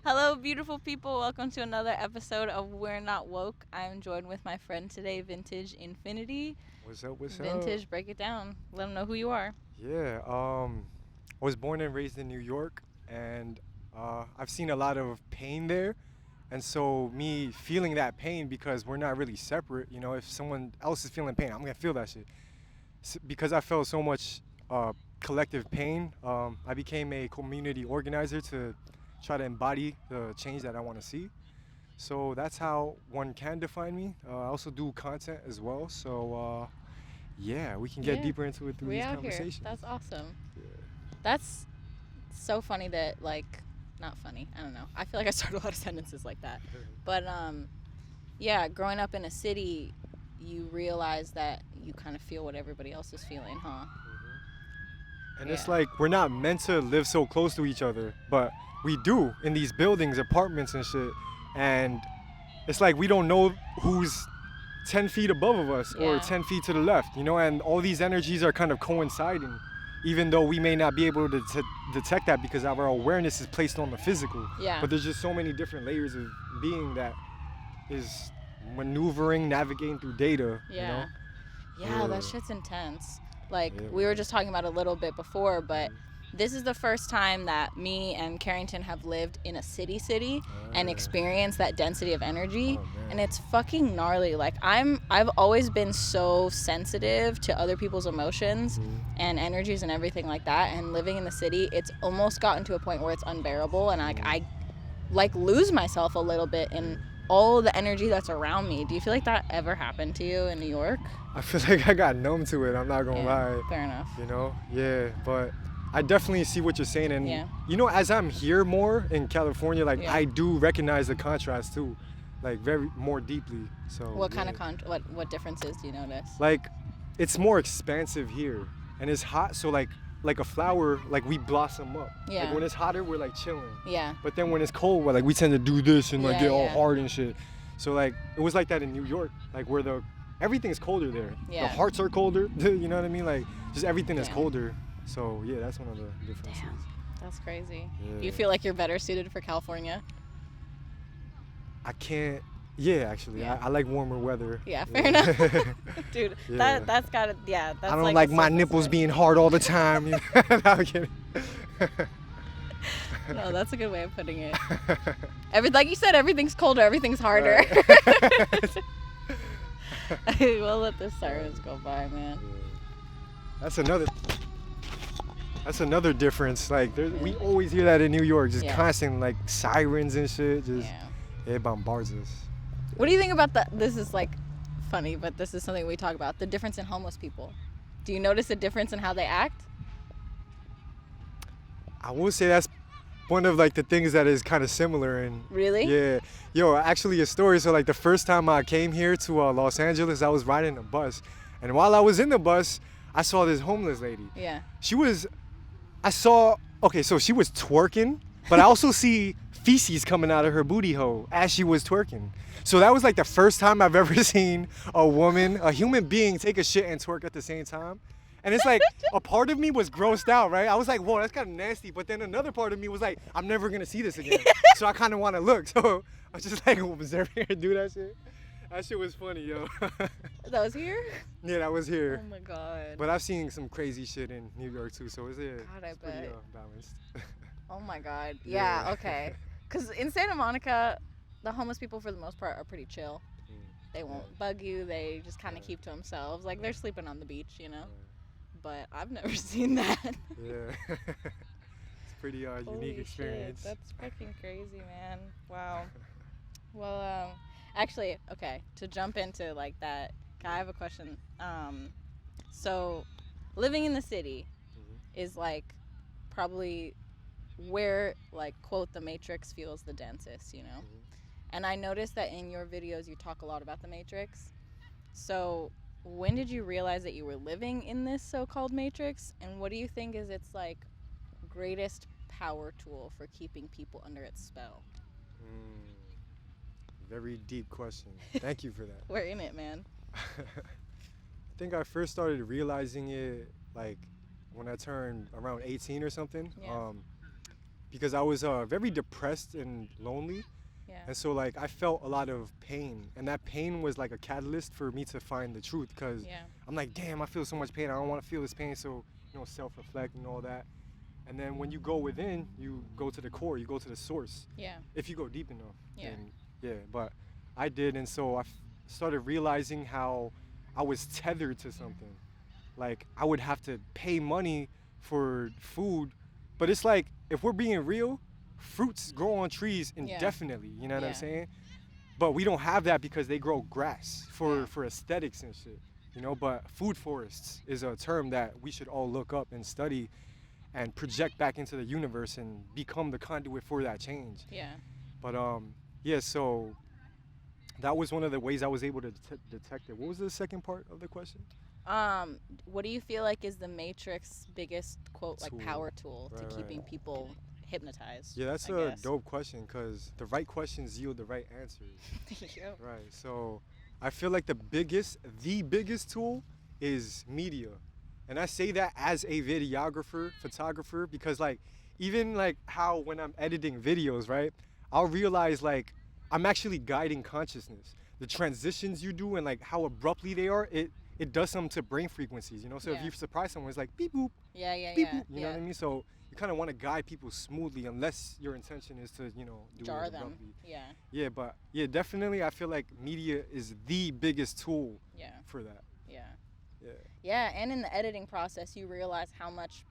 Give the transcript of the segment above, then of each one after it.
Hello, beautiful people. Welcome to another episode of We're Not Woke. I'm joined with my friend today, Vintage Infinity. What's up? What's up? Vintage, break it down. Let them know who you are. Yeah. I was born and raised in New York, and I've seen a lot of pain there, and so me feeling that pain because we're not really separate. You know, if someone else is feeling pain, I'm gonna feel that shit. Because I felt so much collective pain, I became a community organizer to try to embody the change that I want to see. So that's how one can define me. I also do content as well. So yeah, we can get Yeah. deeper into it through We these out here. conversations. That's awesome. Yeah. That's so funny that, not funny. I don't know. I feel like I start a lot of sentences like that. But, yeah, growing up in a city, you realize that you kind of feel what everybody else is feeling, huh? And it's Yeah. like we're not meant to live so close to each other, but we do in these buildings, apartments, and shit. And it's like we don't know who's 10 feet above of us or Yeah. 10 feet to the left, you know, and all these energies are kind of coinciding, even though we may not be able to detect that because our awareness is placed on the physical. Yeah. But there's just so many different layers of being that is maneuvering, navigating through data, Yeah. you know? Yeah, Yeah. that shit's intense. Like, Yeah, we were man. just talking about it a little bit before, but this is the first time that me and Carrington have lived in a city and Ah. experienced that density of energy. Oh, man. And it's fucking gnarly. Like, I've always been so sensitive to other people's emotions and energies and everything like that. And living in the city, it's almost gotten to a point where it's unbearable. And I lose myself a little bit in all the energy that's around me. Do you feel like that ever happened to you in New York? I feel like I got numb to it. I'm not gonna lie. Fair enough. You know, yeah, but I definitely see what you're saying, and Yeah. you know, as I'm here more in California, like Yeah. I do recognize the contrast too, like very more deeply. So What kind yeah. of what differences do you notice? Like, it's more expansive here, and it's hot, so like a flower, like we blossom up. Yeah. Like when it's hotter, we're like chilling. Yeah. But then when it's cold, we tend to do this and like Yeah, get all yeah. hard and shit. So like it was like that in New York, like where everything's colder there. Yeah. The hearts are colder. You know what I mean? Like just everything is Damn. colder. So yeah, that's one of the differences. Damn. That's crazy. Yeah. Do you feel like you're better suited for California? I can't. Yeah, actually, Yeah. I like warmer weather. Yeah, fair enough. Dude, Yeah. that's gotta, yeah, that's I don't like like a my surface nipples thing. being hard all the time. No, I'm kidding. No, that's a good way of putting it. Like you said, everything's colder, everything's harder. Right. We'll let the sirens go by, man. That's another difference. Like we always hear that in New York, just Yeah. constant like sirens and shit. Just Yeah. it bombards us. What do you think about this is like funny, but this is something we talk about, the difference in homeless people. Do you notice a difference in how they act? I will say that's one of like the things that is kind of similar and Really? yeah. Yo, actually a story. So like the first time I came here to Los Angeles, I was riding a bus, and while I was in the bus, I saw this homeless lady. Yeah. Okay, so she was twerking, but I also see feces coming out of her booty hole as she was twerking. So that was like the first time I've ever seen a human being take a shit and twerk at the same time. And it's like, a part of me was grossed out, right? I was like, whoa, that's kind of nasty. But then another part of me was like, I'm never gonna see this again. So I kind of want to look. So I was just like observing her do that shit. That shit was funny, yo. That was here? Yeah, that was here. Oh my god. But I've seen some crazy shit in New York too, so it's God, I it's pretty bet. balanced. Oh my god. Yeah, Yeah. okay. Because in Santa Monica, the homeless people for the most part are pretty chill. They won't bug you. They just kind of keep to themselves. Like they're sleeping on the beach, you know? But I've never seen that. Yeah. It's pretty Holy unique experience. Shit, that's fucking crazy, man. Wow. Well, actually, okay, to jump into like that, I have a question. So living in the city is like probably where like quote the Matrix feels the densest, you know? And I noticed that in your videos you talk a lot about the Matrix. So when did you realize that you were living in this so-called Matrix, and what do you think is its like greatest power tool for keeping people under its spell? Very deep question. Thank you for that. We're in it, man. I think I first started realizing it like when I turned around 18 or something. Yeah. because I was very depressed and lonely. Yeah. And so like I felt a lot of pain, and that pain was like a catalyst for me to find the truth. Cause Yeah. I'm like, damn, I feel so much pain. I don't want to feel this pain. So self-reflect and all that. And then when you go within, you go to the core. You go to the source. Yeah. If you go deep enough. Yeah. Then, yeah. But I did, and so I started realizing how I was tethered to something. Like I would have to pay money for food, but it's like if we're being real, fruits grow on trees Yeah. indefinitely. You know what Yeah. I'm saying? But we don't have that because they grow grass for Yeah. for aesthetics and shit. But food forests is a term that we should all look up and study and project back into the universe and become the conduit for that change. Yeah. But yeah, so that was one of the ways I was able to detect it. What was the second part of the question? What do you feel like is the Matrix biggest quote like Tool. power tool Right, to keeping right. people hypnotized? Yeah, that's I a guess. dope question because the right questions yield the right answers. Yep. Right. So I feel like the biggest tool is media. And I say that as a videographer, photographer, because like even like how when I'm editing videos, right, I'll realize like I'm actually guiding consciousness. The transitions you do and like how abruptly they are, it does something to brain frequencies. So if Yeah. you surprise someone, it's like beep boop, Yeah. Yeah. beep Yeah. boop. You know what I mean? So you kind of want to guide people smoothly, unless your intention is to do Jar it them. abruptly. Yeah. Yeah, but yeah, definitely, I feel like media is the biggest tool Yeah. for that. Yeah. Yeah. Yeah, and in the editing process, you realize how much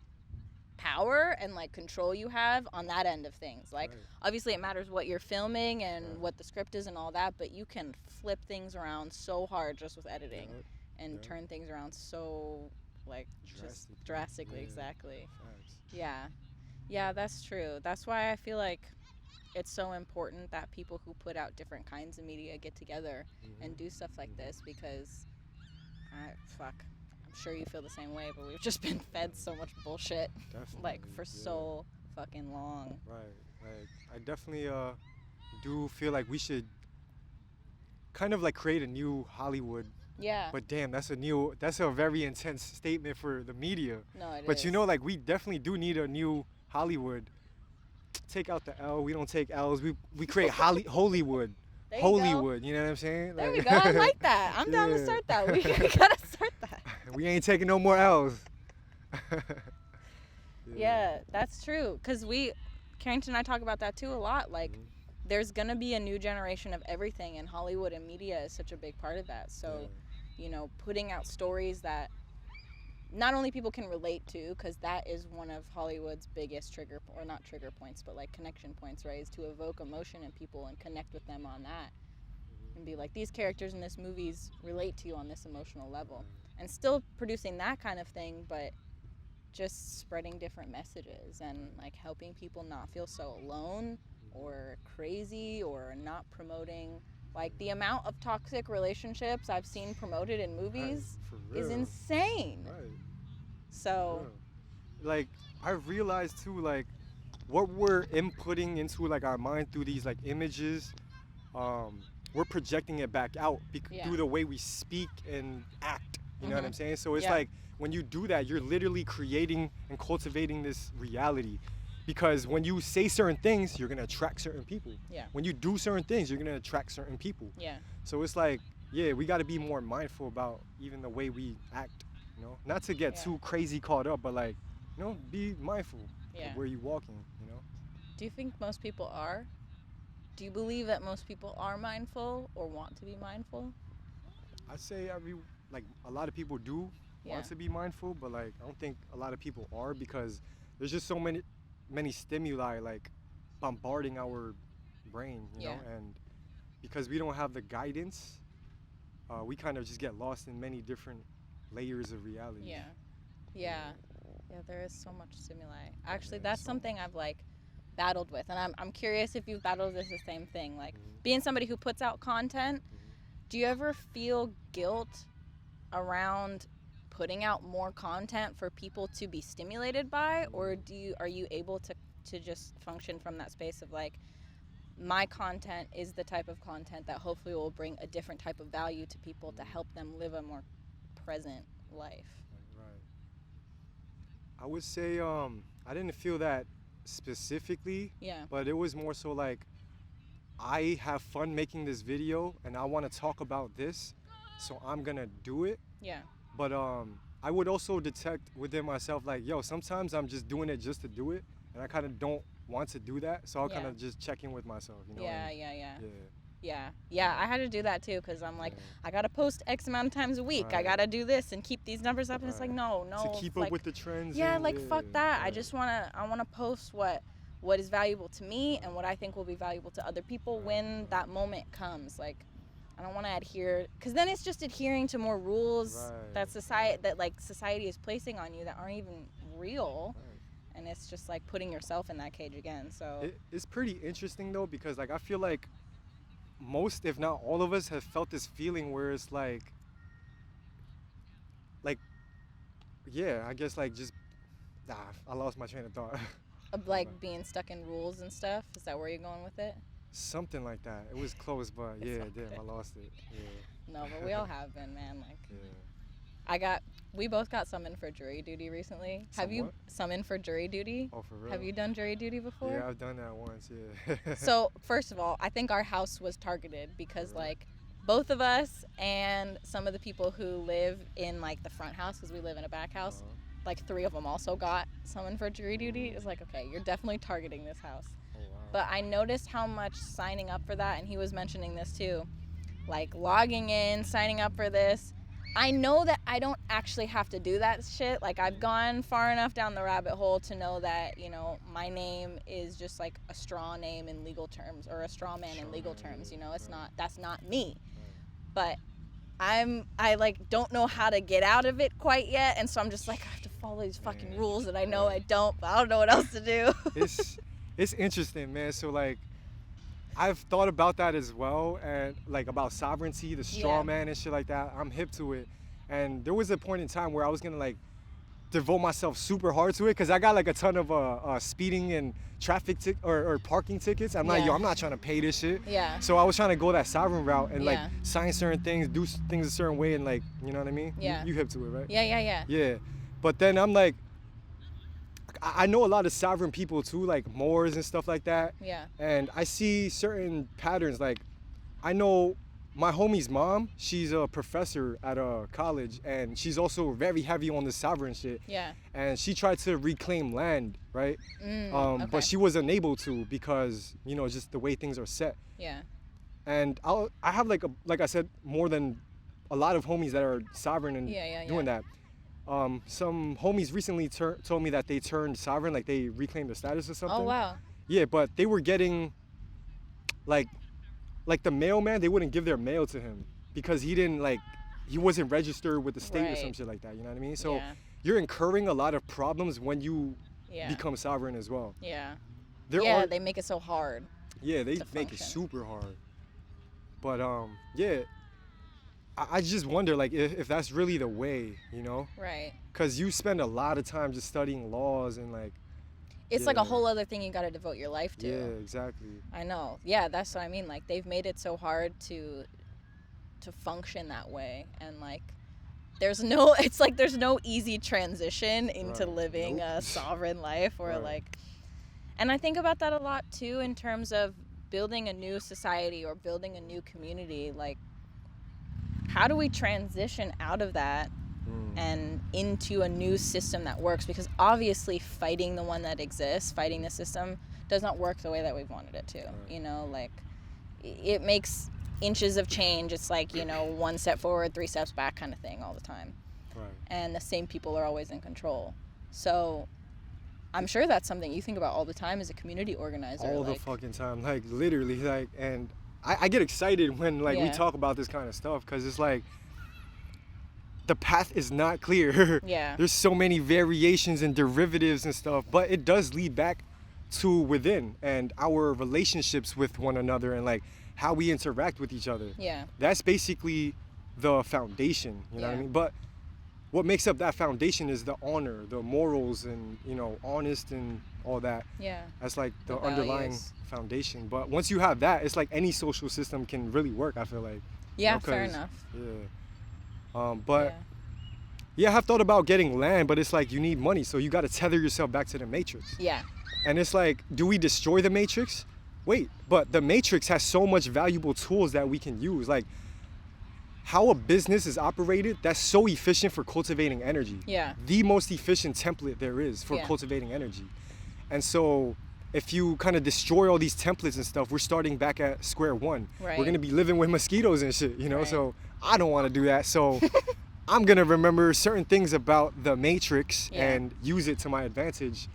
power and like control you have on that end of things. Like, Right. obviously, it matters what you're filming and Right. what the script is and all that, but you can flip things around so hard just with editing Yup, and yup. turn things around so like just drastically. Yeah, Exactly. facts. Yeah. Yeah, that's true. That's why I feel like it's so important that people who put out different kinds of media get together and do stuff like this because I'm sure you feel the same way, but we've just been fed so much bullshit Definitely. like for yeah. so fucking long. Right. Like I definitely do feel like we should kind of like create a new Hollywood. Yeah. But damn, that's a very intense statement for the media. No, it is. But like we definitely do need a new Hollywood. Take out the L. We don't take L's. We create Hollywood. There you go. Hollywood. You know what I'm saying? There we go. I like that. I'm down to Yeah. start that. We gotta start that. We ain't taking no more L's. Yeah, that's true. Cause Carrington and I talk about that too a lot. Like, Mhm. there's gonna be a new generation of everything, and Hollywood and media is such a big part of that. So, putting out stories that not only people can relate to, because that is one of Hollywood's biggest not trigger points, but like connection points, right? Is to evoke emotion in people and connect with them on that, and be like, these characters in this movies relate to you on this emotional level, and still producing that kind of thing, but just spreading different messages and like helping people not feel so alone or crazy or not promoting. Like the amount of toxic relationships I've seen promoted in movies Right, for is real. insane. Right. So, Like I realized too, like what we're inputting into like our mind through these like images, we're projecting it back out Yeah. through the way we speak and act. You know what I'm Mhm. saying? So it's Yeah. like when you do that, you're literally creating and cultivating this reality. Because when you say certain things, you're gonna attract certain people. Yeah. When you do certain things, you're gonna attract certain people. yeah. So it's like, yeah, we got to be more mindful about even the way we act. Not to get Yeah. too crazy caught up, but like, be mindful Yeah. of where you're walking. Do you think most people are? Do you believe that most people are mindful or want to be mindful? I'd say like a lot of people do Yeah. want to be mindful, but like I don't think a lot of people are because there's just so many stimuli like bombarding our brain, Yeah. and because we don't have the guidance, we kind of just get lost in many different layers of reality. Yeah. Yeah. Yeah, there is so much stimuli. Actually, Yeah, that's so something I've like battled with, and I'm curious if you've battled with the same thing. Like Mhm. being somebody who puts out content, do you ever feel guilt around putting out more content for people to be stimulated by, or are you able to just function from that space of like, my content is the type of content that hopefully will bring a different type of value to people to help them live a more present life? Right. I would say I didn't feel that specifically, Yeah. but it was more so like I have fun making this video and I want to talk about this, so I'm gonna do it. Yeah. But I would also detect within myself like, yo, sometimes I'm just doing it just to do it, and I kind of don't want to do that. So I'll Yeah. kind of just check in with myself, you know? Yeah, and- yeah, yeah. yeah. Yeah, I had to do that too because I'm like, Yeah. I gotta post X amount of times a week. I Right. gotta do this and keep these numbers up. And it's like, Right. no, To keep like, up with the trends. yeah, and- like fuck that. I right. just I wanna post what is valuable to me and what I think will be valuable to other people when that moment comes. Like, I don't want to adhere, because then it's just adhering to more rules Right. that society is placing on you that aren't even real. Right. And it's just like putting yourself in that cage again. So It's pretty interesting though, because like I feel like most, if not all of us, have felt this feeling where it's like, yeah, I guess like just, I lost my train of thought. of like being stuck in rules and stuff. Is that where you're going with it? Something like that. It was close, but It's yeah, all damn, good. I lost it. Yeah, No, but we all have been, man. Like, yeah. we both got summoned for jury duty recently. Have you Somewhat? summoned for jury duty? Oh, for real? Have you done jury duty before? Yeah, I've done that once. Yeah. So, first of all, I think our house was targeted because, Really? like, both of us and some of the people who live in, like, the front house, because we live in a back house, Uh-huh. like, 3 of them also got summoned for jury duty. It's like, okay, you're definitely targeting this house. Oh, wow. But I noticed how much signing up for that, and he was mentioning this too, like, logging in, signing up for this. I know that I don't actually have to do that shit. Like, I've gone far enough down the rabbit hole to know that, you know, my name is just like a straw name in legal terms, or a straw man in legal terms, you know. It's not, that's not me. But I like don't know how to get out of it quite yet, and so I'm just like, I have to follow these fucking Man. rules that I know I don't, but I don't know what else to do. It's interesting, man. So like, I've thought about that as well, and like about sovereignty, the straw Yeah. man and shit like that. I'm hip to it, and there was a point in time where I was gonna like devote myself super hard to it, because I got like a ton of speeding and traffic or parking tickets. I'm like, Yeah. yo, I'm not trying to pay this shit. Yeah. So I was trying to go that sovereign route and like Yeah. sign certain things, do things a certain way, and like, you know what I mean? Yeah. You hip to it, right? Yeah. Yeah, but then I'm like, I know a lot of sovereign people too, like Moors and stuff like that, Yeah. and I see certain patterns. Like, I know my homie's mom, she's a professor at a college, and she's also very heavy on the sovereign shit, Yeah. and she tried to reclaim land, right? Okay. But she was unable to because, you know, just the way things are set. Yeah. And I have like I said, more than a lot of homies that are sovereign and Yeah. doing that. Some homies recently told me that they turned sovereign, like they reclaimed their status or something. Oh wow. Yeah, but they were getting like the mailman, they wouldn't give their mail to him because he wasn't registered with the state or some Right. shit like that. You know what I mean? So Yeah. you're incurring a lot of problems when you Yeah. become sovereign as well. Yeah. There Yeah. are They make it so hard. Yeah, they to make it function. super hard. But yeah, I just wonder like if that's really the way, you know? Right. Because you spend a lot of time just studying laws and like. It's like a Yeah. whole other thing you got to devote your life to. Yeah, exactly. I know. Yeah, that's what I mean. Like, they've made it so hard to function that way, and like there's no it's like there's no easy transition into Right. living Nope. a sovereign life, or Right. like, and I think about that a lot too in terms of building a new society or building a new community. Like, how do we transition out of that and into a new system that works? Because obviously fighting the one that exists, fighting the system, does not work the way that we've wanted it to. Right. You know, like, it makes inches of change. It's like, you know, 1 step forward, 3 steps back kind of thing all the time. Right. And the same people are always in control. So I'm sure that's something you think about all the time as a community organizer. All the like, fucking time, like literally, like, and I get excited when like we Yeah. talk about this kind of stuff because it's like the path is not clear. Yeah. There's so many variations and derivatives and stuff, but it does lead back to within and our relationships with one another and like how we interact with each other. Yeah. That's basically the foundation, you know what I Yeah. mean? But what makes up that foundation is the honor, the morals, and, you know, honest and all that. Yeah. That's like the The underlying values. foundation. But once you have that, it's like any social system can really work, I feel like. Yeah, know, fair 'cause- enough. Yeah. But yeah. yeah, I have thought about getting land, but it's like you need money, so you got to tether yourself back to the matrix. Yeah. And it's like, do we destroy the matrix? Wait, but the matrix has so much valuable tools that we can use. Like how a business is operated, that's so efficient for cultivating energy. Yeah. The most efficient template there is for cultivating energy. And so if you kind of destroy all these templates and stuff, we're starting back at square one. Right. We're gonna be living with mosquitoes and shit, you know? Right. So I don't wanna do that. So I'm gonna remember certain things about the matrix and use it to my advantage.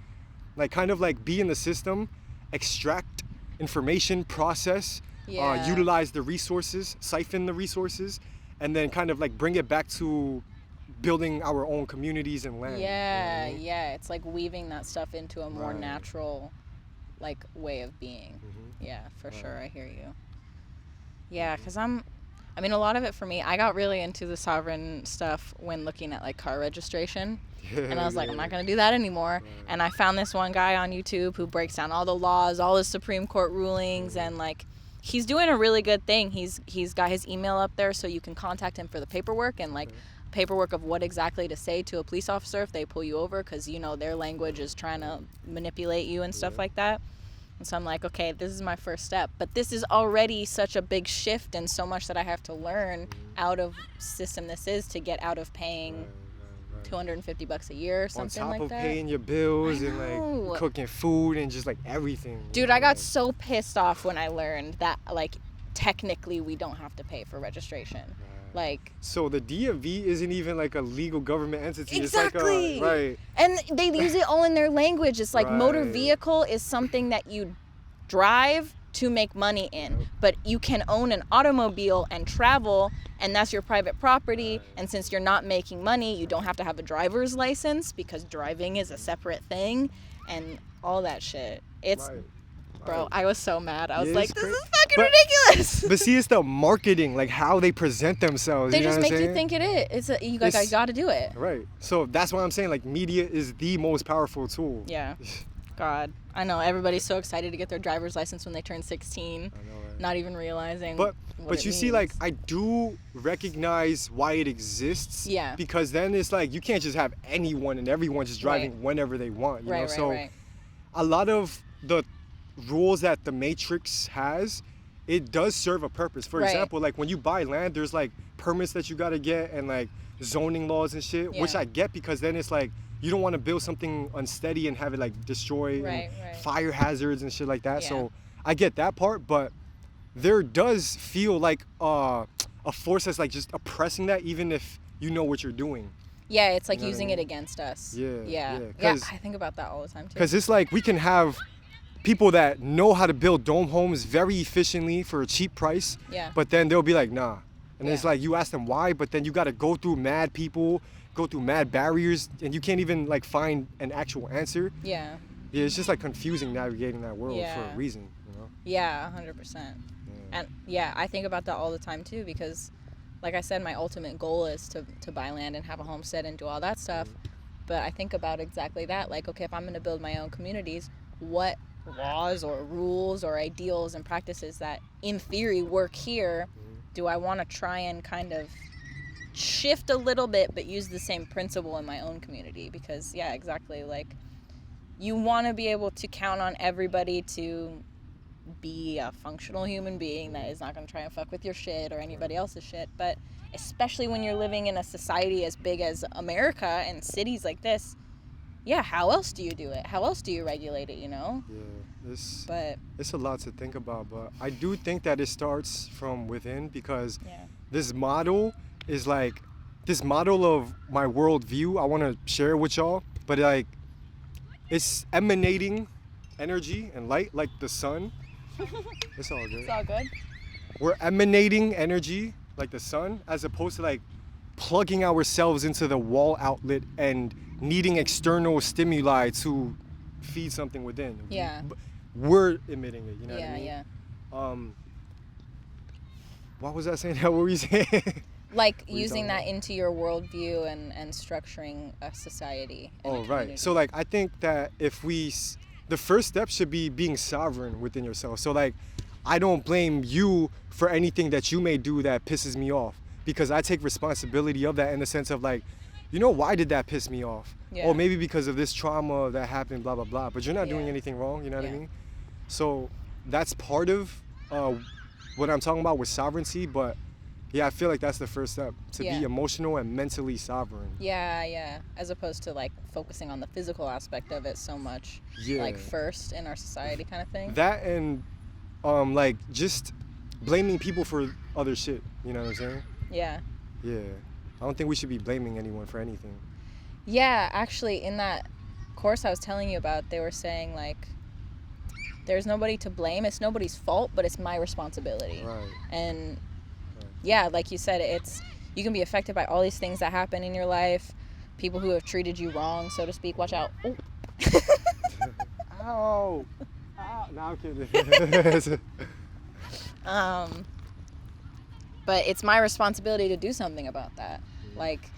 Like kind of like be in the system, extract information, process, utilize the resources, siphon the resources, and then kind of like bring it back to building our own communities and land. Yeah, you know? Yeah. It's like weaving that stuff into a more natural, like, way of being. Yeah, for sure. I hear you. Yeah, because I mean, a lot of it for me, I got really into the sovereign stuff when looking at like car registration. And I was like, I'm not going to do that anymore. And I found this one guy on YouTube who breaks down all the laws, all the Supreme Court rulings, and like he's doing a really good thing. He's got his email up there so you can contact him for the paperwork and like paperwork of what exactly to say to a police officer if they pull you over, because you know their language is trying to manipulate you and stuff like that. And so I'm like, okay, this is my first step. But this is already such a big shift and so much that I have to learn out of system this is to get out of paying $250 a year or something like that. On top of paying your bills and like cooking food and just like everything. Dude, I got so pissed off when I learned that like technically we don't have to pay for registration. Like, so the DMV isn't even like a legal government entity. Exactly. It's like right. And they use it all in their language. It's like motor vehicle is something that you drive to make money in, but you can own an automobile and travel, and that's your private property. And since you're not making money, you don't have to have a driver's license because driving is a separate thing and all that shit. It's bro, I was so mad. I was like, this is fucking ridiculous. But see, it's the marketing, like how they present themselves. They you know just what make I'm you think it is. You got to do it. Right. So that's why I'm saying like media is the most powerful tool. Yeah. God, I know everybody's so excited to get their driver's license when they turn 16, I know, right? not even realizing. But you see, like I means. do recognize why it exists. Yeah. Because then it's like you can't just have anyone and everyone just driving whenever they want. You know? So a lot of the rules that the Matrix has, it does serve a purpose. For example, like when you buy land, there's like permits that you gotta get and like zoning laws and shit, which I get because then it's like you don't want to build something unsteady and have it like destroy and fire hazards and shit like that. So I get that part, but there does feel like a force that's like just oppressing that, even if you know what you're doing. Yeah, it's like you know using it against us. Yeah. I think about that all the time too. Because it's like we can have people that know how to build dome homes very efficiently for a cheap price. Yeah. But then they'll be like, nah. And it's like you ask them why, but then you got to go through mad people, go through mad barriers, and you can't even like find an actual answer. Yeah, it's just like confusing navigating that world for a reason, you know? Yeah, 100%. And I think about that all the time too, because like I said, my ultimate goal is to buy land and have a homestead and do all that stuff. But I think about exactly that. Like, okay, if I'm going to build my own communities, what laws or rules or ideals and practices that in theory work here do I want to try and kind of shift a little bit but use the same principle in my own community? Because exactly, like you want to be able to count on everybody to be a functional human being that is not going to try and fuck with your shit or anybody else's shit. But especially when you're living in a society as big as America and cities like this, how else do you do it? How else do you regulate it, you know? It's a lot to think about, but I do think that it starts from within because this model is like, this model of my worldview, I want to share with y'all, but like, it's emanating energy and light like the sun. It's all good. It's all good. We're emanating energy like the sun, as opposed to like plugging ourselves into the wall outlet and needing external stimuli to feed something within. Yeah. We're emitting it, you know what I mean? Yeah. What was I saying? What were you saying? Like using that into your worldview and structuring a society. Oh, right. So like, I think that the first step should be being sovereign within yourself. So like, I don't blame you for anything that you may do that pisses me off, because I take responsibility of that in the sense of like, you know, why did that piss me off? Yeah. Or maybe because of this trauma that happened, blah, blah, blah. But you're not doing Yeah. anything wrong, you know what I Yeah. mean? So that's part of what I'm talking about with sovereignty. But yeah, I feel like that's the first step, to Yeah. be emotional and mentally sovereign. Yeah. As opposed to like focusing on the physical aspect of it so much. Yeah. Like first in our society kind of thing. That and like just blaming people for other shit, you know what I'm saying? Yeah. Yeah. I don't think we should be blaming anyone for anything. Yeah, actually, in that course I was telling you about, they were saying, like, there's nobody to blame. It's nobody's fault, but it's my responsibility. Right. And, yeah, like you said, you can be affected by all these things that happen in your life, people who have treated you wrong, so to speak. Watch out. Oh. Ow. No, I'm kidding. But it's my responsibility to do something about that. Like,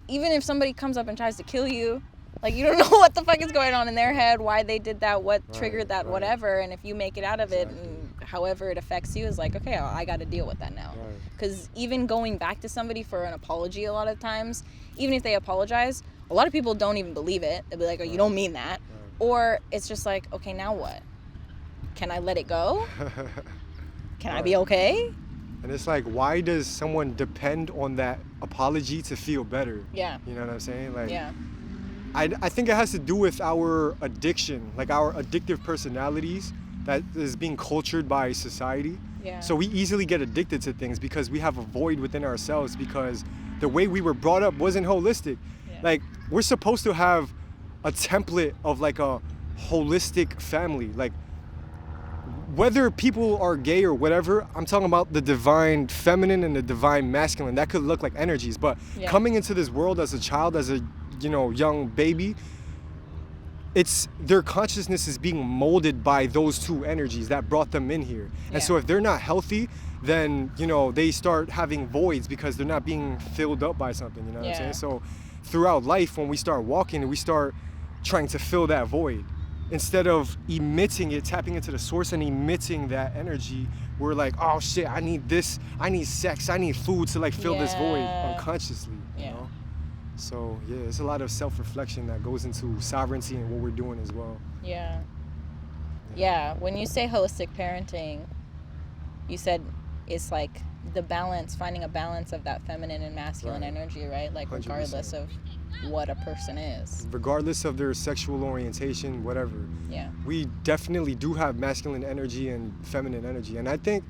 even if somebody comes up and tries to kill you, like, you don't know what the fuck is going on in their head, why they did that, what triggered that, whatever. And if you make it out of it, and however it affects you, is like, okay, I got to deal with that now. Because even going back to somebody for an apology a lot of times, even if they apologize, a lot of people don't even believe it. They'll be like, oh, you don't mean that. Or it's just like, okay, now what? Can I let it go? Can I be okay? And it's like, why does someone depend on that apology to feel better? Yeah. You know what I'm saying? Like, Yeah. I think it has to do with our addiction, like our addictive personalities that is being cultured by society. Yeah. So we easily get addicted to things because we have a void within ourselves, because the way we were brought up wasn't holistic. Yeah. Like, we're supposed to have a template of like a holistic family. Like, whether people are gay or whatever, I'm talking about the divine feminine and the divine masculine. That could look like energies, but coming into this world as a child, as a young baby, it's their consciousness is being molded by those two energies that brought them in here. And so if they're not healthy, then they start having voids because they're not being filled up by something. You know what I'm saying? So throughout life, when we start walking, we start trying to fill that void. Instead of emitting it, tapping into the source and emitting that energy, we're like, oh shit, I need this, I need sex, I need food to like fill this void unconsciously. You know? So yeah, it's a lot of self-reflection that goes into sovereignty and what we're doing as well. Yeah. When you say holistic parenting, you said it's like the balance, finding a balance of that feminine and masculine energy, right? Like 100%. Regardless of what a person is. Regardless of their sexual orientation, whatever. Yeah. We definitely do have masculine energy and feminine energy. And I think,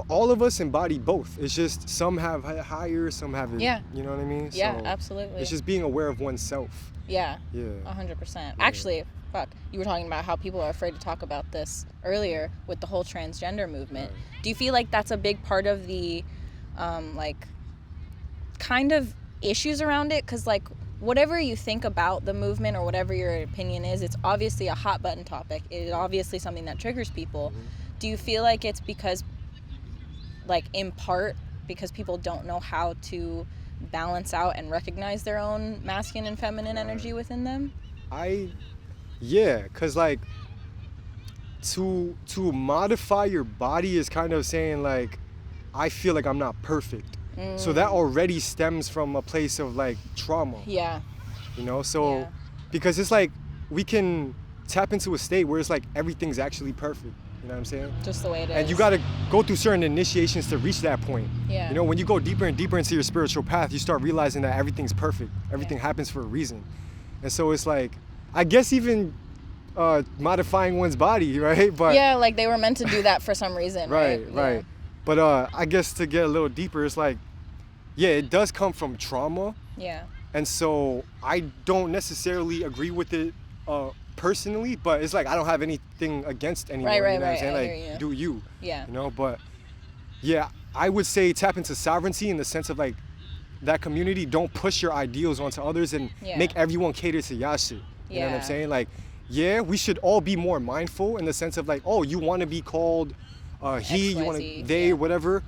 all of us embody both. It's just some have it higher, some have it. Yeah. You know what I mean? Yeah, so absolutely. it's just being aware of oneself. Yeah. Yeah. 100%. Actually, you were talking about how people are afraid to talk about this earlier with the whole transgender movement. Right. Do you feel like that's a big part of the, kind of issues around it? Because, like, whatever you think about the movement or whatever your opinion is, it's obviously a hot button topic. It is obviously something that triggers people. Mm-hmm. Do you feel like it's because, like, in part because people don't know how to balance out and recognize their own masculine and feminine energy within them? Because like to modify your body is kind of saying like, I feel like I'm not perfect. So that already stems from a place of like trauma. Yeah. Because it's like we can tap into a state where it's like everything's actually perfect. You know what I'm saying? Just the way it is. And you got to go through certain initiations to reach that point. Yeah. When you go deeper and deeper into your spiritual path, you start realizing that everything's perfect. Everything happens for a reason. And so it's like, I guess even modifying one's body, right? But yeah, like they were meant to do that for some reason. Right. Yeah. But I guess to get a little deeper, it's like, it does come from trauma. Yeah. And so I don't necessarily agree with it personally, but it's like I don't have anything against anyone. Right, you know what I'm saying? I Like, hear you. do you? Yeah. But yeah, I would say tap into sovereignty in the sense of like that community. Don't push your ideals onto others and make everyone cater to your shit. You know what I'm saying? Like, we should all be more mindful in the sense of like, oh, you want to be called he, you want to they, whatever.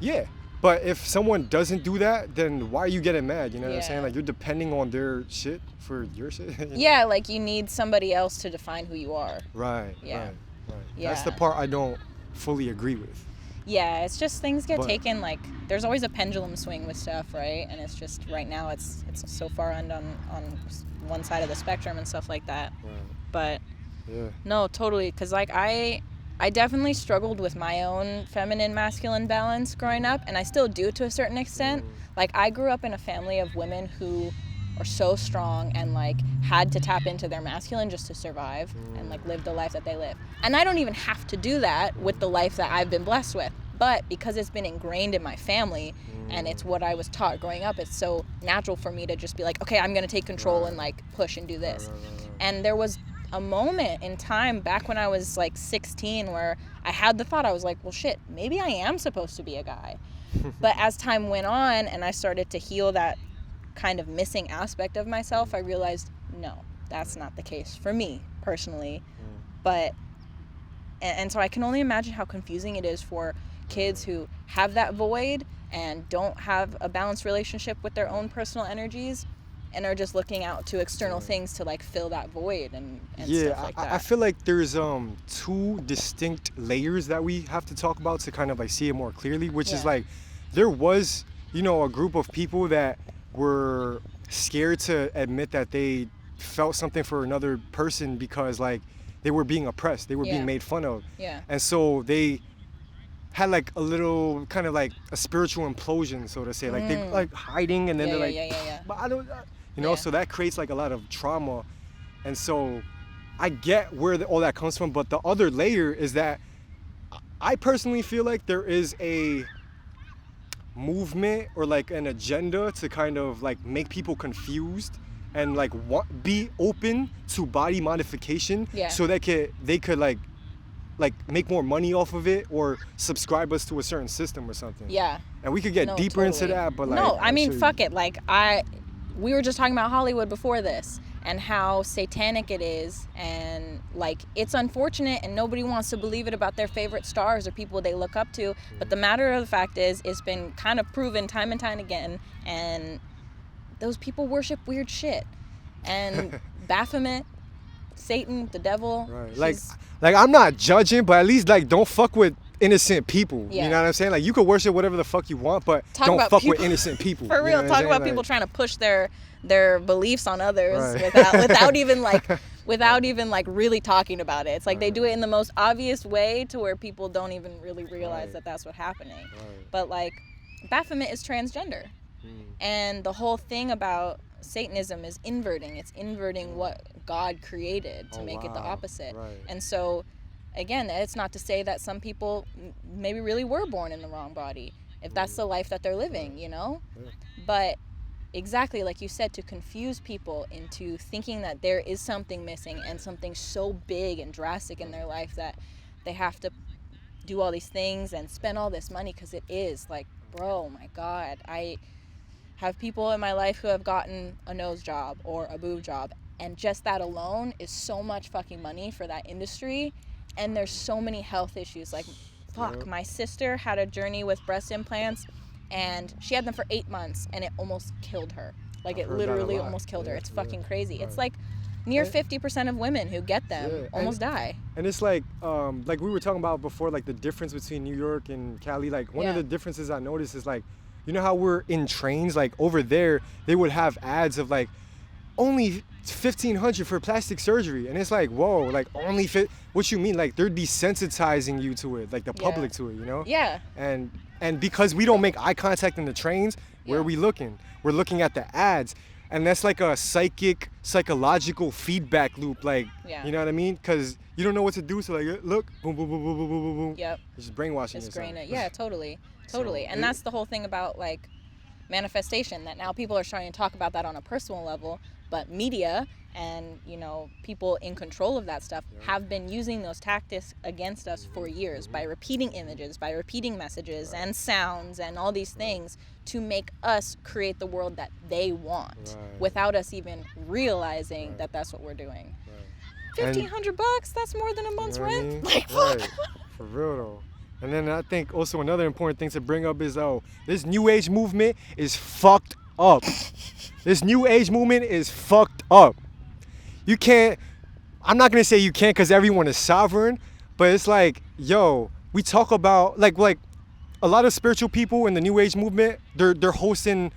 Yeah. But if someone doesn't do that, then why are you getting mad? You know what I'm saying? Like, you're depending on their shit for your shit. Yeah, like you need somebody else to define who you are. Right. Yeah. That's the part I don't fully agree with. Yeah, it's just things get But- taken, like, there's always a pendulum swing with stuff, right? And it's just, right now, it's so far on one side of the spectrum and stuff like that. Right. But, Yeah. no, totally, because, like, I definitely struggled with my own feminine-masculine balance growing up, and I still do to a certain extent. Like, I grew up in a family of women who are so strong and, like, had to tap into their masculine just to survive and, like, live the life that they live. And I don't even have to do that with the life that I've been blessed with. But because it's been ingrained in my family and it's what I was taught growing up, it's so natural for me to just be like, okay, I'm going to take control and, like, push and do this. Right. And there was a moment in time back when I was, like, 16 where I had the thought, I was like, well, shit, maybe I am supposed to be a guy. But as time went on and I started to heal that kind of missing aspect of myself, I realized, no, that's not the case for me personally. But and so I can only imagine how confusing it is for kids who have that void and don't have a balanced relationship with their own personal energies and are just looking out to external things to, like, fill that void and stuff like that. I feel like there's two distinct layers that we have to talk about to kind of, like, see it more clearly, which is, like, there was, you know, a group of people that were scared to admit that they felt something for another person because, like, they were being oppressed, they were being made fun of. Yeah. And so they had, like, a little kind of like a spiritual implosion, so to say. Like, they like hiding and then they're like, but I don't, you know, so that creates, like, a lot of trauma. And so I get where all that comes from, but the other layer is that I personally feel like there is a movement or, like, an agenda to kind of, like, make people confused and, like, be open to body modification so they could like make more money off of it or subscribe us to a certain system or something. Yeah. And we could get deeper into that, but, like, no, I mean, fuck it. Like, we were just talking about Hollywood before this and how satanic it is, and, like, it's unfortunate and nobody wants to believe it about their favorite stars or people they look up to, but the matter of the fact is it's been kind of proven time and time again, and those people worship weird shit. And Baphomet, Satan, the devil, right? Like I'm not judging, but at least, like, don't fuck with innocent people. Yeah. You know what I'm saying? Like, you could worship whatever the fuck you want, but don't fuck with innocent people. For real, talk about people trying to push their beliefs on others without even like really talking about it. It's like they do it in the most obvious way to where people don't even really realize that that's what's happening. But, like, Baphomet is transgender. And the whole thing about Satanism is inverting. It's inverting what God created to make it the opposite. And so, again, it's not to say that some people maybe really were born in the wrong body, if that's the life that they're living, you know? But exactly like you said, to confuse people into thinking that there is something missing and something so big and drastic in their life that they have to do all these things and spend all this money, because it is like, bro, my God, I have people in my life who have gotten a nose job or a boob job, and just that alone is so much fucking money for that industry. And there's so many health issues. Like, fuck, my sister had a journey with breast implants, and she had them for 8 months, and it almost killed her. Like, it literally almost killed her. It's fucking crazy. It's like near 50% of women who get them almost die. And it's like we were talking about before, like, the difference between New York and Cali. Like, one of the differences I noticed is, like, you know how we're in trains? Like, over there, they would have ads of, like, only $1,500 for plastic surgery, and it's like, whoa, like, only what you mean? Like, they're desensitizing you to it, like the public to it, you know? Yeah. And because we don't make eye contact in the trains, where are we looking? We're looking at the ads, and that's like a psychological feedback loop, like, you know what I mean? Because you don't know what to do, so, like, look, boom, boom, boom, boom, boom, boom, boom, boom. Yep. It's just brainwashing It's yourself. Yeah, totally. And that's the whole thing about, like, manifestation, that now people are starting to talk about that on a personal level, but media and, you know, people in control of that stuff have been using those tactics against us for years by repeating images, by repeating messages and sounds and all these things to make us create the world that they want without us even realizing that that's what we're doing. $1,500, that's more than a month's rent. Like, fuck. For real though. And then I think also another important thing to bring up is, this new age movement is fucked up. This new age movement is fucked up. You can't, I'm not gonna say you can't, because everyone is sovereign, but it's like, yo, we talk about, like a lot of spiritual people in the New Age movement, they're hosting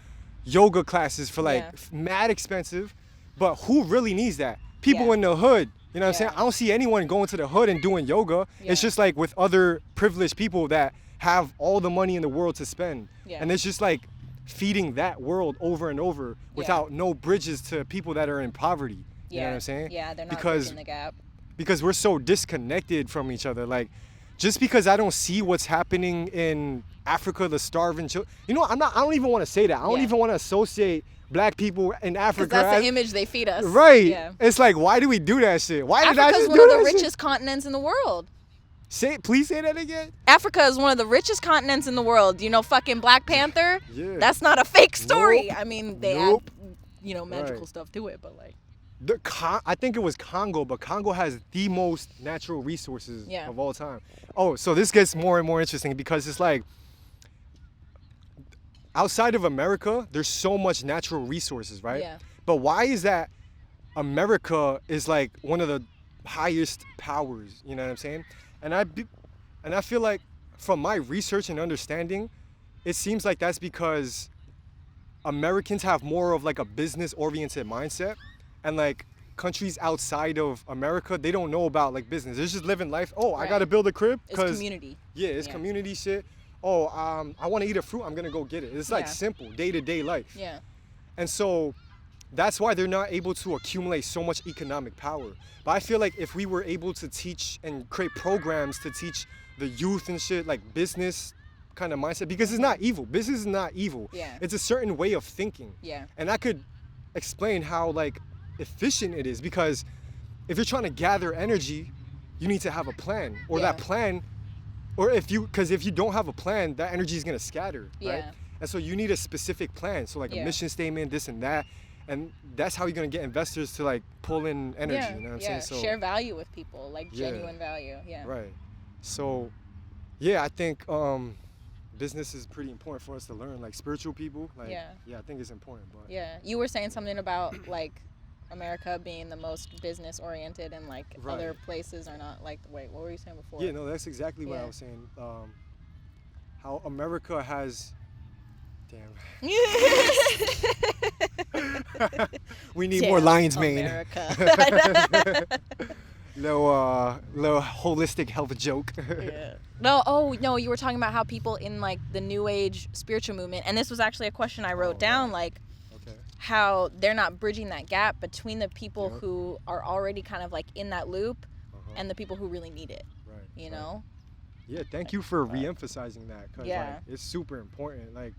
yoga classes for like mad expensive, but who really needs that? People in the hood. You know what I'm saying? I don't see anyone going to the hood and doing yoga. It's just like with other privileged people that have all the money in the world to spend. And it's just like feeding that world over and over without no bridges to people that are in poverty. You know what I'm saying? Yeah, they're not bridging the gap. Because we're so disconnected from each other. Like, just because I don't see what's happening in Africa, the starving children. You know, I don't even want to say that. I don't even want to associate black people in Africa. That's the image they feed us. Right. Yeah. It's like, why do we do that shit? Why did I just do that? Africa's one of the richest continents in the world. Please say that again. Africa is one of the richest continents in the world. You know, fucking Black Panther. Yeah. That's not a fake story. I mean, they add, magical stuff to it, but like. I think it was Congo, but Congo has the most natural resources of all time. Oh, so this gets more and more interesting because it's like, outside of America, there's so much natural resources, right? Yeah. But why is that America is like one of the highest powers, you know what I'm saying? And I feel like from my research and understanding, it seems like that's because Americans have more of like a business-oriented mindset, and like countries outside of America, they don't know about like business. They're just living life. Oh, I gotta build a crib. It's community. Yeah, it's community shit. Oh, I want to eat a fruit. I'm gonna go get it. It's like simple day-to-day life. Yeah. And so that's why they're not able to accumulate so much economic power. But I feel like if we were able to teach and create programs to teach the youth and shit, like business kind of mindset, because it's not evil. Business is not evil. Yeah. It's a certain way of thinking. Yeah. And I could explain how like efficient it is, because if you're trying to gather energy, you need to have a plan, or that plan, or if you don't have a plan, that energy is gonna scatter, right? And so you need a specific plan. So like a mission statement, this and that. And that's how you're gonna get investors to like pull in energy. You know what I'm saying? So share value with people, like genuine value. Yeah. Right. So, yeah, I think business is pretty important for us to learn. Like spiritual people, like I think it's important. But you were saying something about like America being the most business oriented, and like other places are not. Like, wait, what were you saying before? Yeah, no, that's exactly what I was saying. How America has. Damn. We need more lion's mane. Little holistic health joke. No, you were talking about how people in like the New Age spiritual movement, and this was actually a question I wrote down, like how they're not bridging that gap between the people who are already kind of like in that loop and the people who really need it. Right. You know? Yeah, thank you for re-emphasizing that, because like, it's super important. Like,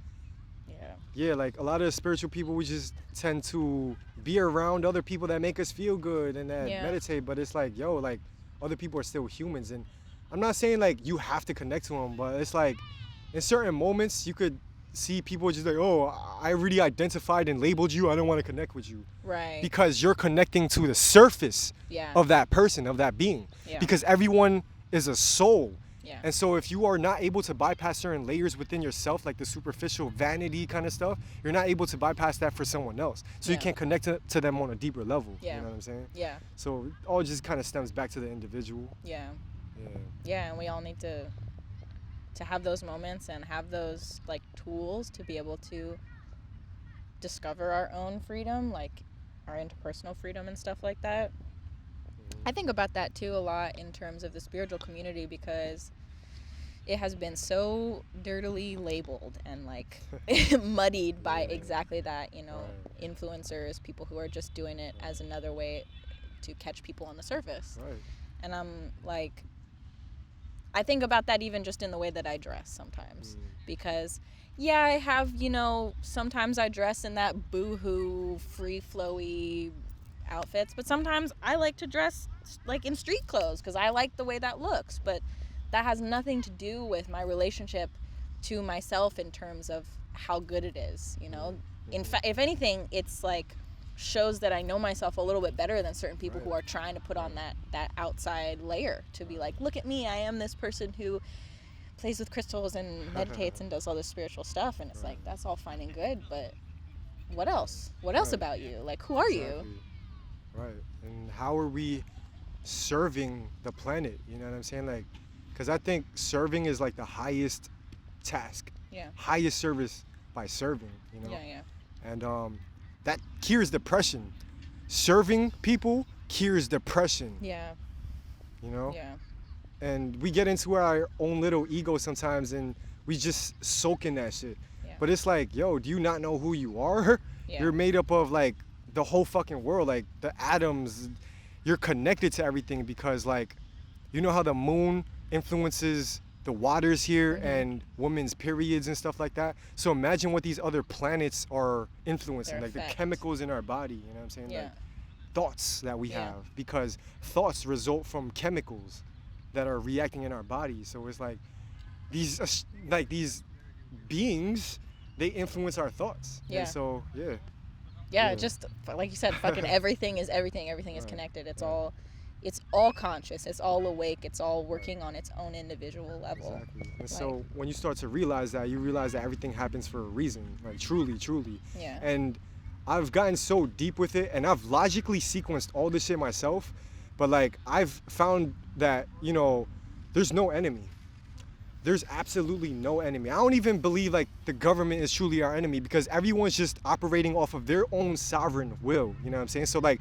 like a lot of spiritual people, we just tend to be around other people that make us feel good and that meditate, but it's like, yo, like other people are still humans. And I'm not saying like you have to connect to them, but it's like in certain moments you could see people just like, oh, I already identified and labeled you, I don't want to connect with you. Right. Because you're connecting to the surface of that person, of that being. Because everyone is a soul. And so if you are not able to bypass certain layers within yourself, like the superficial vanity kind of stuff, you're not able to bypass that for someone else. So you can't connect to them on a deeper level. You know what I'm saying? Yeah. So it all just kind of stems back to the individual. Yeah, and we all need to have those moments and have those like tools to be able to discover our own freedom, like our interpersonal freedom and stuff like that. I think about that too a lot in terms of the spiritual community, because it has been so dirtily labeled and like muddied by exactly that, you know, influencers, people who are just doing it as another way to catch people on the surface. And I'm like, I think about that even just in the way that I dress sometimes, because I have, you know, sometimes I dress in that boohoo free flowy outfits, but sometimes I like to dress like in street clothes because I like the way that looks, but that has nothing to do with my relationship to myself in terms of how good it is, you know. In fact, if anything, it's like shows that I know myself a little bit better than certain people who are trying to put on that outside layer to be like, look at me, I am this person who plays with crystals and meditates and does all this spiritual stuff, and it's like, that's all fine and good, but what else about you? Like, who are you? Right. And how are we serving the planet? You know what I'm saying? Like, because I think serving is like the highest task. Yeah. Highest service by serving, you know. Yeah. And that cures depression. Serving people cures depression. Yeah. You know. Yeah. And we get into our own little ego sometimes, and we just soak in that shit. Yeah. But it's like, yo, do you not know who you are? Yeah. You're made up of like the whole fucking world, like the atoms. You're connected to everything because, like, you know how the moon influences the waters here and women's periods and stuff like that. So imagine what these other planets are influencing, Their like effect. the chemicals in our body. You know what I'm saying? Yeah. Like thoughts that we Yeah. have, because thoughts result from chemicals that are reacting in our bodies. So it's like these beings, they influence our thoughts. Yeah. And so Yeah, Yeah. just like you said, fucking everything is everything. Everything is Right, connected. right. It's all conscious. It's all awake. It's all working on its own individual level. Exactly. And so when you start to realize that, you realize that everything happens for a reason, like truly, truly. Yeah. And I've gotten so deep with it, and I've logically sequenced all this shit myself, but like I've found that, you know, there's no enemy. There's absolutely no enemy. I don't even believe like the government is truly our enemy, because everyone's just operating off of their own sovereign will. You know what I'm saying? So like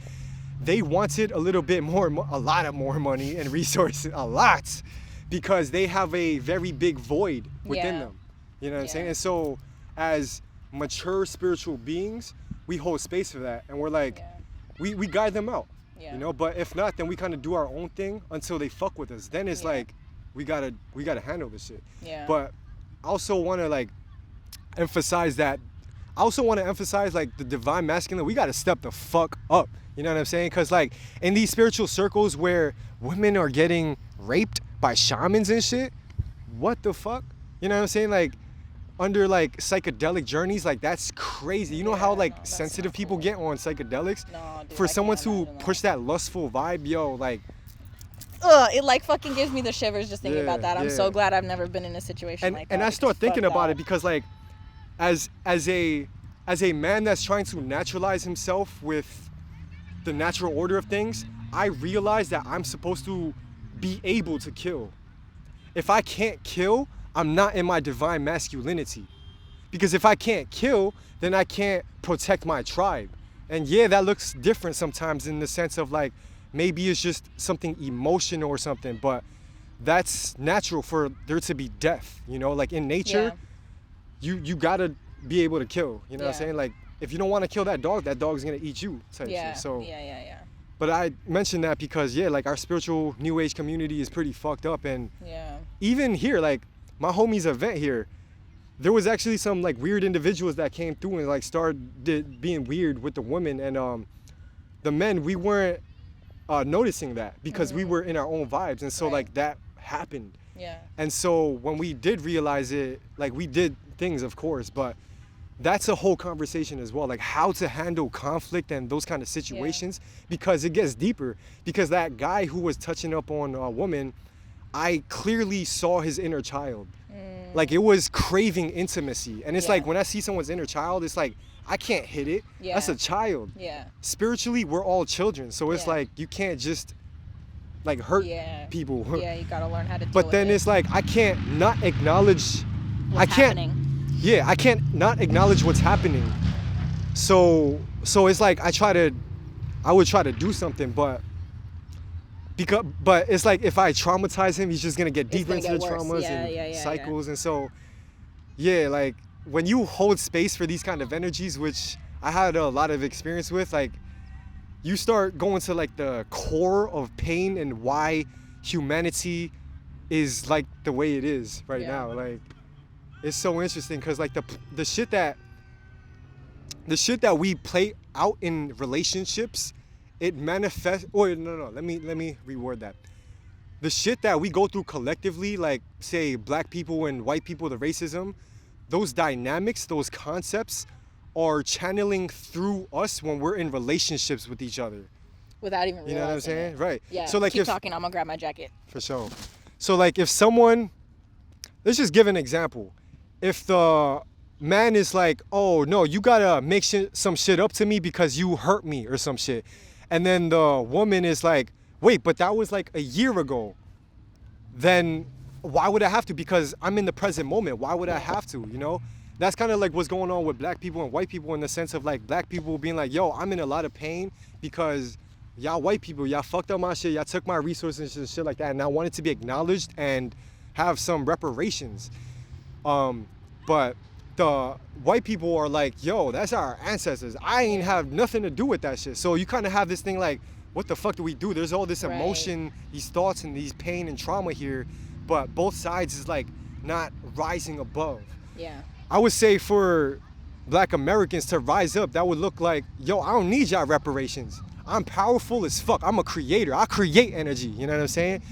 they wanted a little bit more, a lot of more money and resources, a lot, because they have a very big void within Yeah. them. You know what I'm Yeah. saying? And so as mature spiritual beings, we hold space for that, and we're like, Yeah. we guide them out. Yeah. You know, but if not, then we kind of do our own thing until they fuck with us. Then it's Yeah. like we gotta handle this shit. Yeah. But I also want to like emphasize that. I also want to emphasize like the divine masculine. We gotta step the fuck up. You know what I'm saying? Because like in these spiritual circles where women are getting raped by shamans and shit, what the fuck? You know what I'm saying? Like under like psychedelic journeys, like that's crazy. You know how Yeah, like no, that's sensitive not people cool. get on psychedelics? No, dude, For I someone can't to imagine push that lustful vibe, yo, like Ugh, it like fucking gives me the shivers just thinking Yeah, about that. I'm yeah. so glad I've never been in a situation like that. and I It's start thinking fucked about up. it because like as a man that's trying to naturalize himself with the natural order of things, I realize that I'm supposed to be able to kill. If I can't kill, I'm not in my divine masculinity. Because if I can't kill, then I can't protect my tribe. And yeah, that looks different sometimes in the sense of like maybe it's just something emotional or something, but that's natural for there to be death, you know? Like in nature, you gotta be able to kill, you know what I'm Yeah. saying? Like if you don't want to kill that dog's gonna eat you type Yeah. shit. So Yeah. but I mentioned that because yeah, like our spiritual new age community is pretty fucked up, and Yeah. even here, like my homie's event here, there was actually some like weird individuals that came through and like started being weird with the women, and the men, we weren't noticing that because we were in our own vibes, and so Right. like that happened. Yeah. And so when we did realize it, like we did things, of course, but that's a whole conversation as well, like how to handle conflict and those kind of situations, because it gets deeper. Because that guy who was touching up on a woman, I clearly saw his inner child. Like it was craving intimacy, and it's Yeah. like when I see someone's inner child, it's like I can't hit it. Yeah. That's a child. Yeah. Spiritually, we're all children, so it's Yeah. like you can't just like hurt Yeah. people. Yeah, you gotta learn how to deal But with then it. it's like I can't not acknowledge. What's I can't. happening. Yeah, I can't not acknowledge what's happening. So it's like I would try to do something, but it's like if I traumatize him, he's just gonna get deeper gonna into get the worse. traumas Yeah, and yeah, cycles, and so yeah, like when you hold space for these kind of energies, which I had a lot of experience with, like you start going to like the core of pain and why humanity is like the way it is right Yeah. now. Like it's so interesting because like the shit that we play out in relationships, it manifests. Or no, let me reword that. The shit that we go through collectively, like say black people and white people, the racism, those dynamics, those concepts are channeling through us when we're in relationships with each other. Without even realizing You know what I'm saying? it. Right. Yeah. So like keep if talking. I'm gonna grab my jacket. For sure. So like if someone, let's just give an example. If the man is like, oh no, you gotta make some shit up to me because you hurt me or some shit. And then the woman is like, wait, but that was like a year ago. Then why would I have to? Because I'm in the present moment. Why would I have to, you know? That's kind of like what's going on with black people and white people, in the sense of like black people being like, yo, I'm in a lot of pain because y'all white people, y'all fucked up my shit, y'all took my resources and shit like that, and I wanted to be acknowledged and have some reparations. But the white people are like, yo, that's our ancestors. I ain't have nothing to do with that shit. So you kind of have this thing like, what the fuck do we do? There's all this emotion, these thoughts, and these pain and trauma here, but both sides is like not rising above. Yeah. I would say for black Americans to rise up, that would look like, yo, I don't need y'all reparations. I'm powerful as fuck. I'm a creator. I create energy. You know what I'm saying?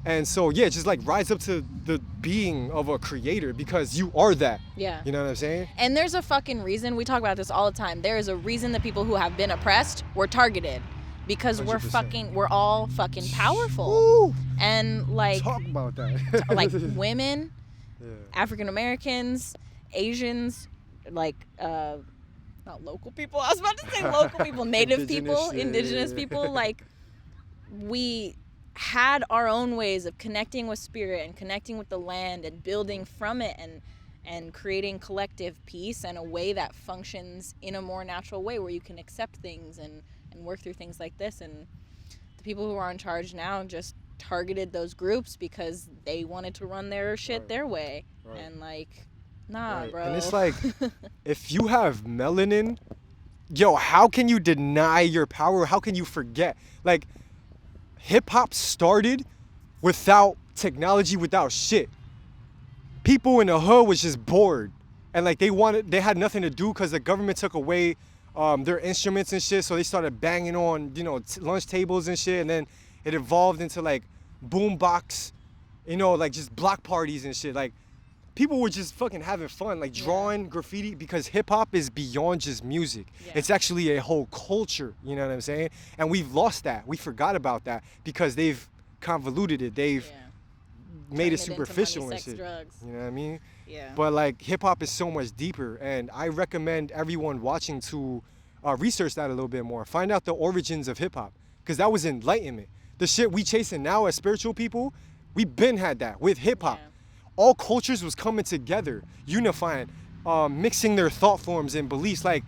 And so, yeah, just like rise up to the being of a creator, because you are that. Yeah. You know what I'm saying? And there's a fucking reason. We talk about this all the time. There is a reason that people who have been oppressed were targeted. Because 100%. we're all fucking powerful. Woo! And like, Talk about that. like women, Yeah. African Americans, Asians, like, not local people. I was about to say local people, native people, indigenous people. Like, we had our own ways of connecting with spirit and connecting with the land and building from it and creating collective peace and a way that functions in a more natural way where you can accept things and work through things like this. And the people who are in charge now just targeted those groups because they wanted to run their shit their way. And like, nah, bro. And it's like, if you have melanin, yo, how can you deny your power? How can you forget? Like, hip hop started without technology, without shit. People in the hood was just bored, and like they had nothing to do because the government took away their instruments and shit. So they started banging on, you know, lunch tables and shit, and then it evolved into like boombox, you know, like just block parties and shit. Like, people were just fucking having fun, like drawing graffiti, because hip hop is beyond just music. Yeah. It's actually a whole culture, you know what I'm saying? And we've lost that. We forgot about that because they've convoluted it. They've made it superficial money, and sex, shit. Drugs. You know what I mean? Yeah. But like, hip hop is so much deeper, and I recommend everyone watching to research that a little bit more. Find out the origins of hip hop, because that was enlightenment. The shit we chasing now as spiritual people, we've been had that with hip hop. Yeah. All cultures was coming together, unifying, mixing their thought forms and beliefs. Like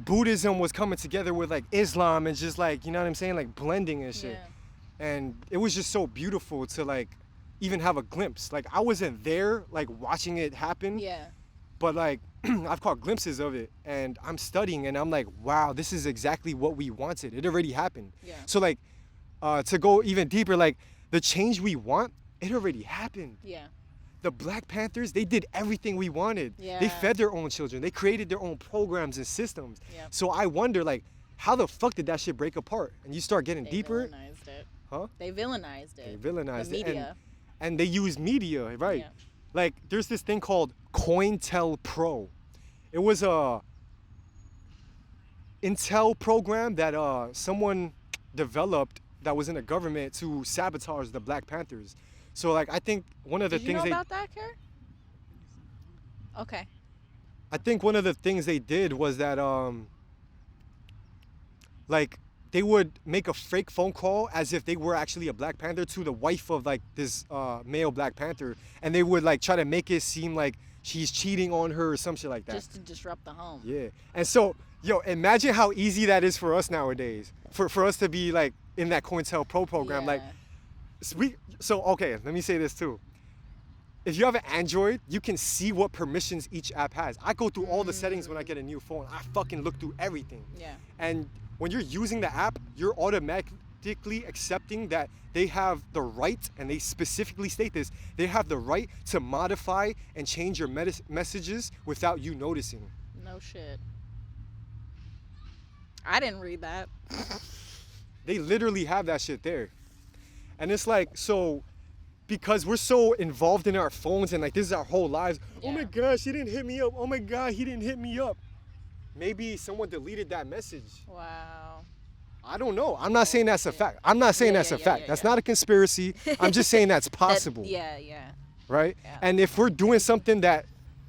Buddhism was coming together with like Islam, and just like, you know what I'm saying, like blending and shit. Yeah. And it was just so beautiful to like even have a glimpse. Like, I wasn't there like watching it happen. Yeah. But like, I've caught glimpses of it, and I'm studying, and I'm like, wow, this is exactly what we wanted. It already happened. Yeah. So like, to go even deeper, like the change we want, it already happened. Yeah. The Black Panthers, they did everything we wanted. Yeah. They fed their own children. They created their own programs and systems. Yep. So I wonder, like, how the fuck did that shit break apart? And you start getting deeper. They villainized it. Huh? They villainized it. They villainized the media. And they use media, right? Yeah. Like, there's this thing called COINTELPRO. It was a intel program that someone developed that was in the government to sabotage the Black Panthers. So like, I think one of the things you know about that, Kerr? Okay. I think one of the things they did was that like, they would make a fake phone call as if they were actually a Black Panther to the wife of like this male Black Panther, and they would like try to make it seem like she's cheating on her or some shit like that. Just to disrupt the home. Yeah. And so, yo, imagine how easy that is for us nowadays. For us to be like in that COINTELPRO program. Yeah. Like, so okay, let me say this too. If you have an Android, you can see what permissions each app has. I go through all the settings when I get a new phone. I fucking look through everything. Yeah. And when you're using the app, you're automatically accepting that they have the right, and they specifically state this, they have the right to modify and change your messages without you noticing. No shit. I didn't read that. They literally have that shit there. And it's like, so because we're so involved in our phones and like this is our whole lives. Yeah. Oh my God, she didn't hit me up. Oh my God, he didn't hit me up. Maybe someone deleted that message. Wow. I don't know. I'm not saying that's a fact. I'm not saying that's a fact. That's not a conspiracy. I'm just saying that's possible. Yeah. Right? Yeah. And if we're doing something that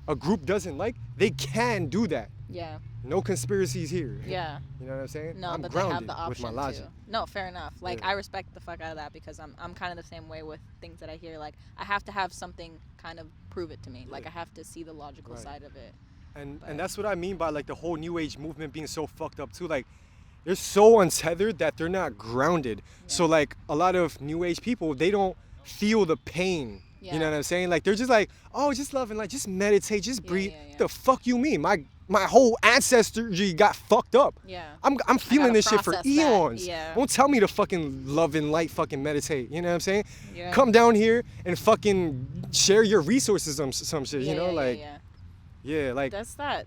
a group doesn't like, they can do that. Yeah. No conspiracies here. Yeah. You know what I'm saying? No, I'm but they have grounded the option with my logic. to. No, fair enough. Like, Yeah. I respect the fuck out of that because I'm kind of the same way with things that I hear. Like, I have to have something kind of prove it to me. Like, Yeah. I have to see the logical Right. side of it. And But- and that's what I mean by like the whole new age movement being so fucked up too. Like they're so untethered that they're not grounded. So Yeah. like a lot of new age people, they don't feel the pain. You know Yeah. what I'm saying? Like they're just like, oh, just loving, like just meditate, just Yeah, breathe. yeah, yeah. The fuck you mean? My whole ancestry got fucked up. Yeah. I'm feeling gotta this shit for process that. eons. Yeah. Don't tell me to fucking love and light fucking meditate. You know what I'm saying? Yeah. Come down here and fucking share your resources on some shit. Yeah, you know, yeah, like yeah. yeah, like That's that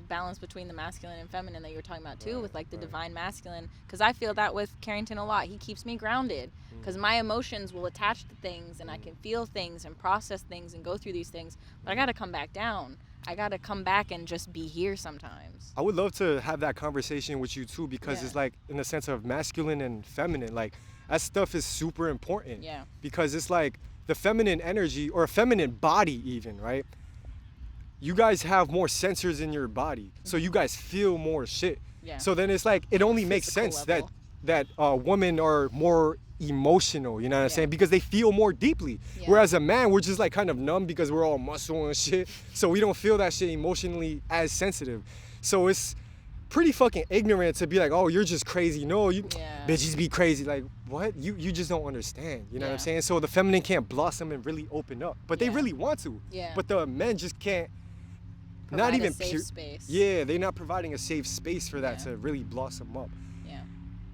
balance between the masculine and feminine that you were talking about too, Right, with like the right. divine masculine. Because I feel that with Carrington a lot. He keeps me grounded because my emotions will attach to things and I can feel things and process things and go through these things. But I got to come back down. I got to come back and just be here sometimes. I would love to have that conversation with you too because Yeah. it's like in the sense of masculine and feminine, like that stuff is super important. Yeah. Because it's like the feminine energy or feminine body even, right? You guys have more sensors in your body, so you guys feel more shit. Yeah. So then it's like it only makes Physical sense level. that women are more emotional, you know what I'm Yeah. saying? Because they feel more deeply. Yeah. Whereas a man, we're just like kind of numb because we're all muscle and shit. So we don't feel that shit emotionally as sensitive. So it's pretty fucking ignorant to be like, oh, you're just crazy. No, you Yeah. bitches be crazy. Like, what? You just don't understand. You know what I'm Yeah. saying? So the feminine can't blossom and really open up. But they Yeah. really want to. Yeah. But the men just can't. Provide not even a safe pure. space. Yeah, they're not providing a safe space for that Yeah. to really blossom up. Yeah.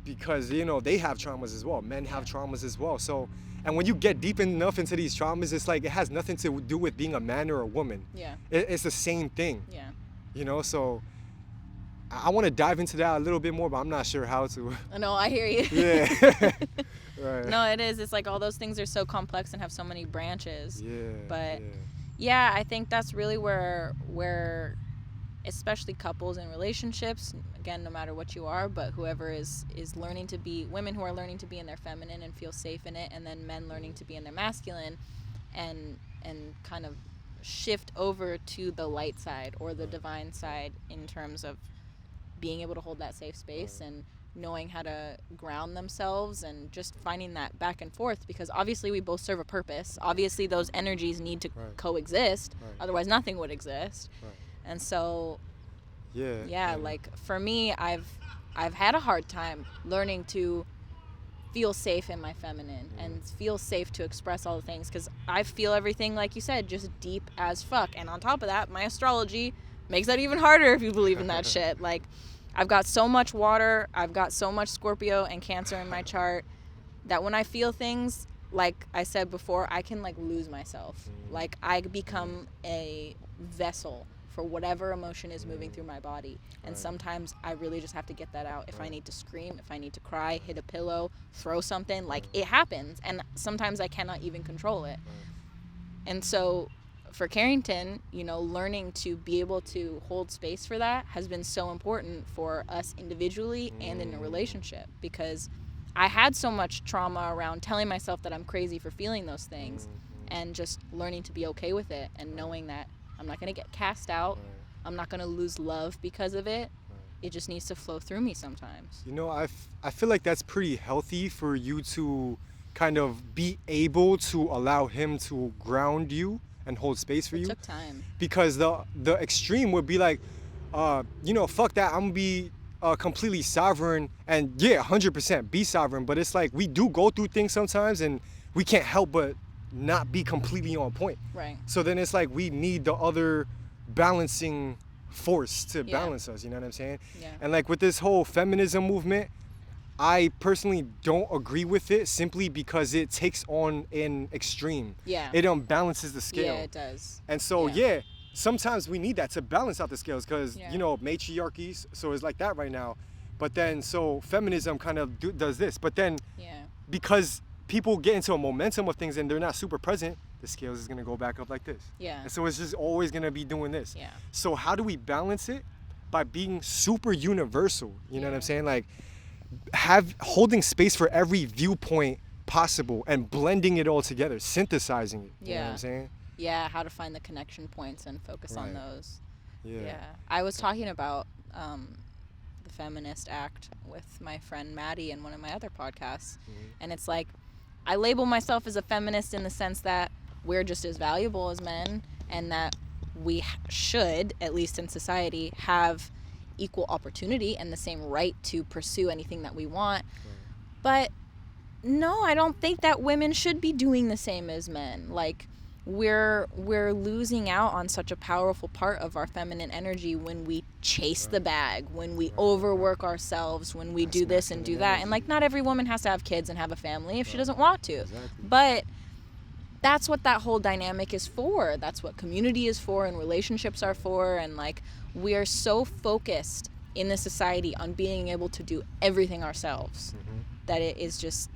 Because you know they have traumas as well. Men have Yeah. traumas as well. So, and when you get deep enough into these traumas, it's like it has nothing to do with being a man or a woman. Yeah. It's the same thing. Yeah. You know. So, I want to dive into that a little bit more, but I'm not sure how to. I know. I hear you. Yeah. Right. No, it is. It's like all those things are so complex and have so many branches. Yeah. But- yeah. Yeah, I think that's really where especially couples in relationships, again, no matter what you are, but whoever is learning to be, women who are learning to be in their feminine and feel safe in it, and then men learning to be in their masculine and kind of shift over to the light side or the divine side in terms of being able to hold that safe space and knowing how to ground themselves and just finding that back and forth, because obviously we both serve a purpose. Obviously those energies need to Right. coexist, Right. otherwise nothing would exist. Right. And so Yeah. like for me, I've had a hard time learning to feel safe in my feminine and feel safe to express all the things, because I feel everything, like you said, just deep as fuck. And on top of that, my astrology makes that even harder if you believe in that shit. Like, I've got so much water, I've got so much Scorpio and Cancer in my chart that when I feel things, like I said before, I can like lose myself. Like I become a vessel for whatever emotion is moving through my body. And Right. sometimes I really just have to get that out. If I need to scream, if I need to cry, hit a pillow, throw something, like it happens. And sometimes I cannot even control it. And so for Carrington, you know, learning to be able to hold space for that has been so important for us individually and in a relationship, because I had so much trauma around telling myself that I'm crazy for feeling those things, and just learning to be okay with it and knowing that I'm not going to get cast out. I'm not going to lose love because of it. It just needs to flow through me sometimes. You know, I feel like that's pretty healthy for you to kind of be able to allow him to ground you and hold space for It you. took time. Because the extreme would be like, you know, fuck that, I'm gonna be completely sovereign, and yeah, 100% be sovereign. But it's like we do go through things sometimes, and we can't help but not be completely on point. Right. So then it's like we need the other balancing force to Yeah. balance us. You know what I'm saying? Yeah. And like with this whole feminism movement, I personally don't agree with it simply because it takes on an extreme. Yeah. It unbalances the scale. Yeah, it does. And so, Yeah. yeah, sometimes we need that to balance out the scales because, Yeah. you know, matriarchies, so it's like that right now. But then, so feminism kind of does this. But then, Yeah. because people get into a momentum of things and they're not super present, the scales is going to go back up like this. Yeah. And so it's just always going to be doing this. Yeah. So how do we balance it? By being super universal. You know what I'm Yeah. saying? Like, holding space for every viewpoint possible and blending it all together, synthesizing it. You know what Yeah. I'm saying? Yeah, how to find the connection points and focus on Right. those. Yeah. I was talking about the feminist act with my friend Maddie in one of my other podcasts, and it's like I label myself as a feminist in the sense that we're just as valuable as men, and that we should, at least in society, have equal opportunity and the same right to pursue anything that we want. But no, I don't think that women should be doing the same as men. Like, we're losing out on such a powerful part of our feminine energy when we chase the bag, when we overwork ourselves, when we do this and do that. And like, not every woman has to have kids and have a family if she doesn't want to. But that's what that whole dynamic is for. That's what community is for, and relationships are for. And like, we are so focused in this society on being able to do everything ourselves that it is just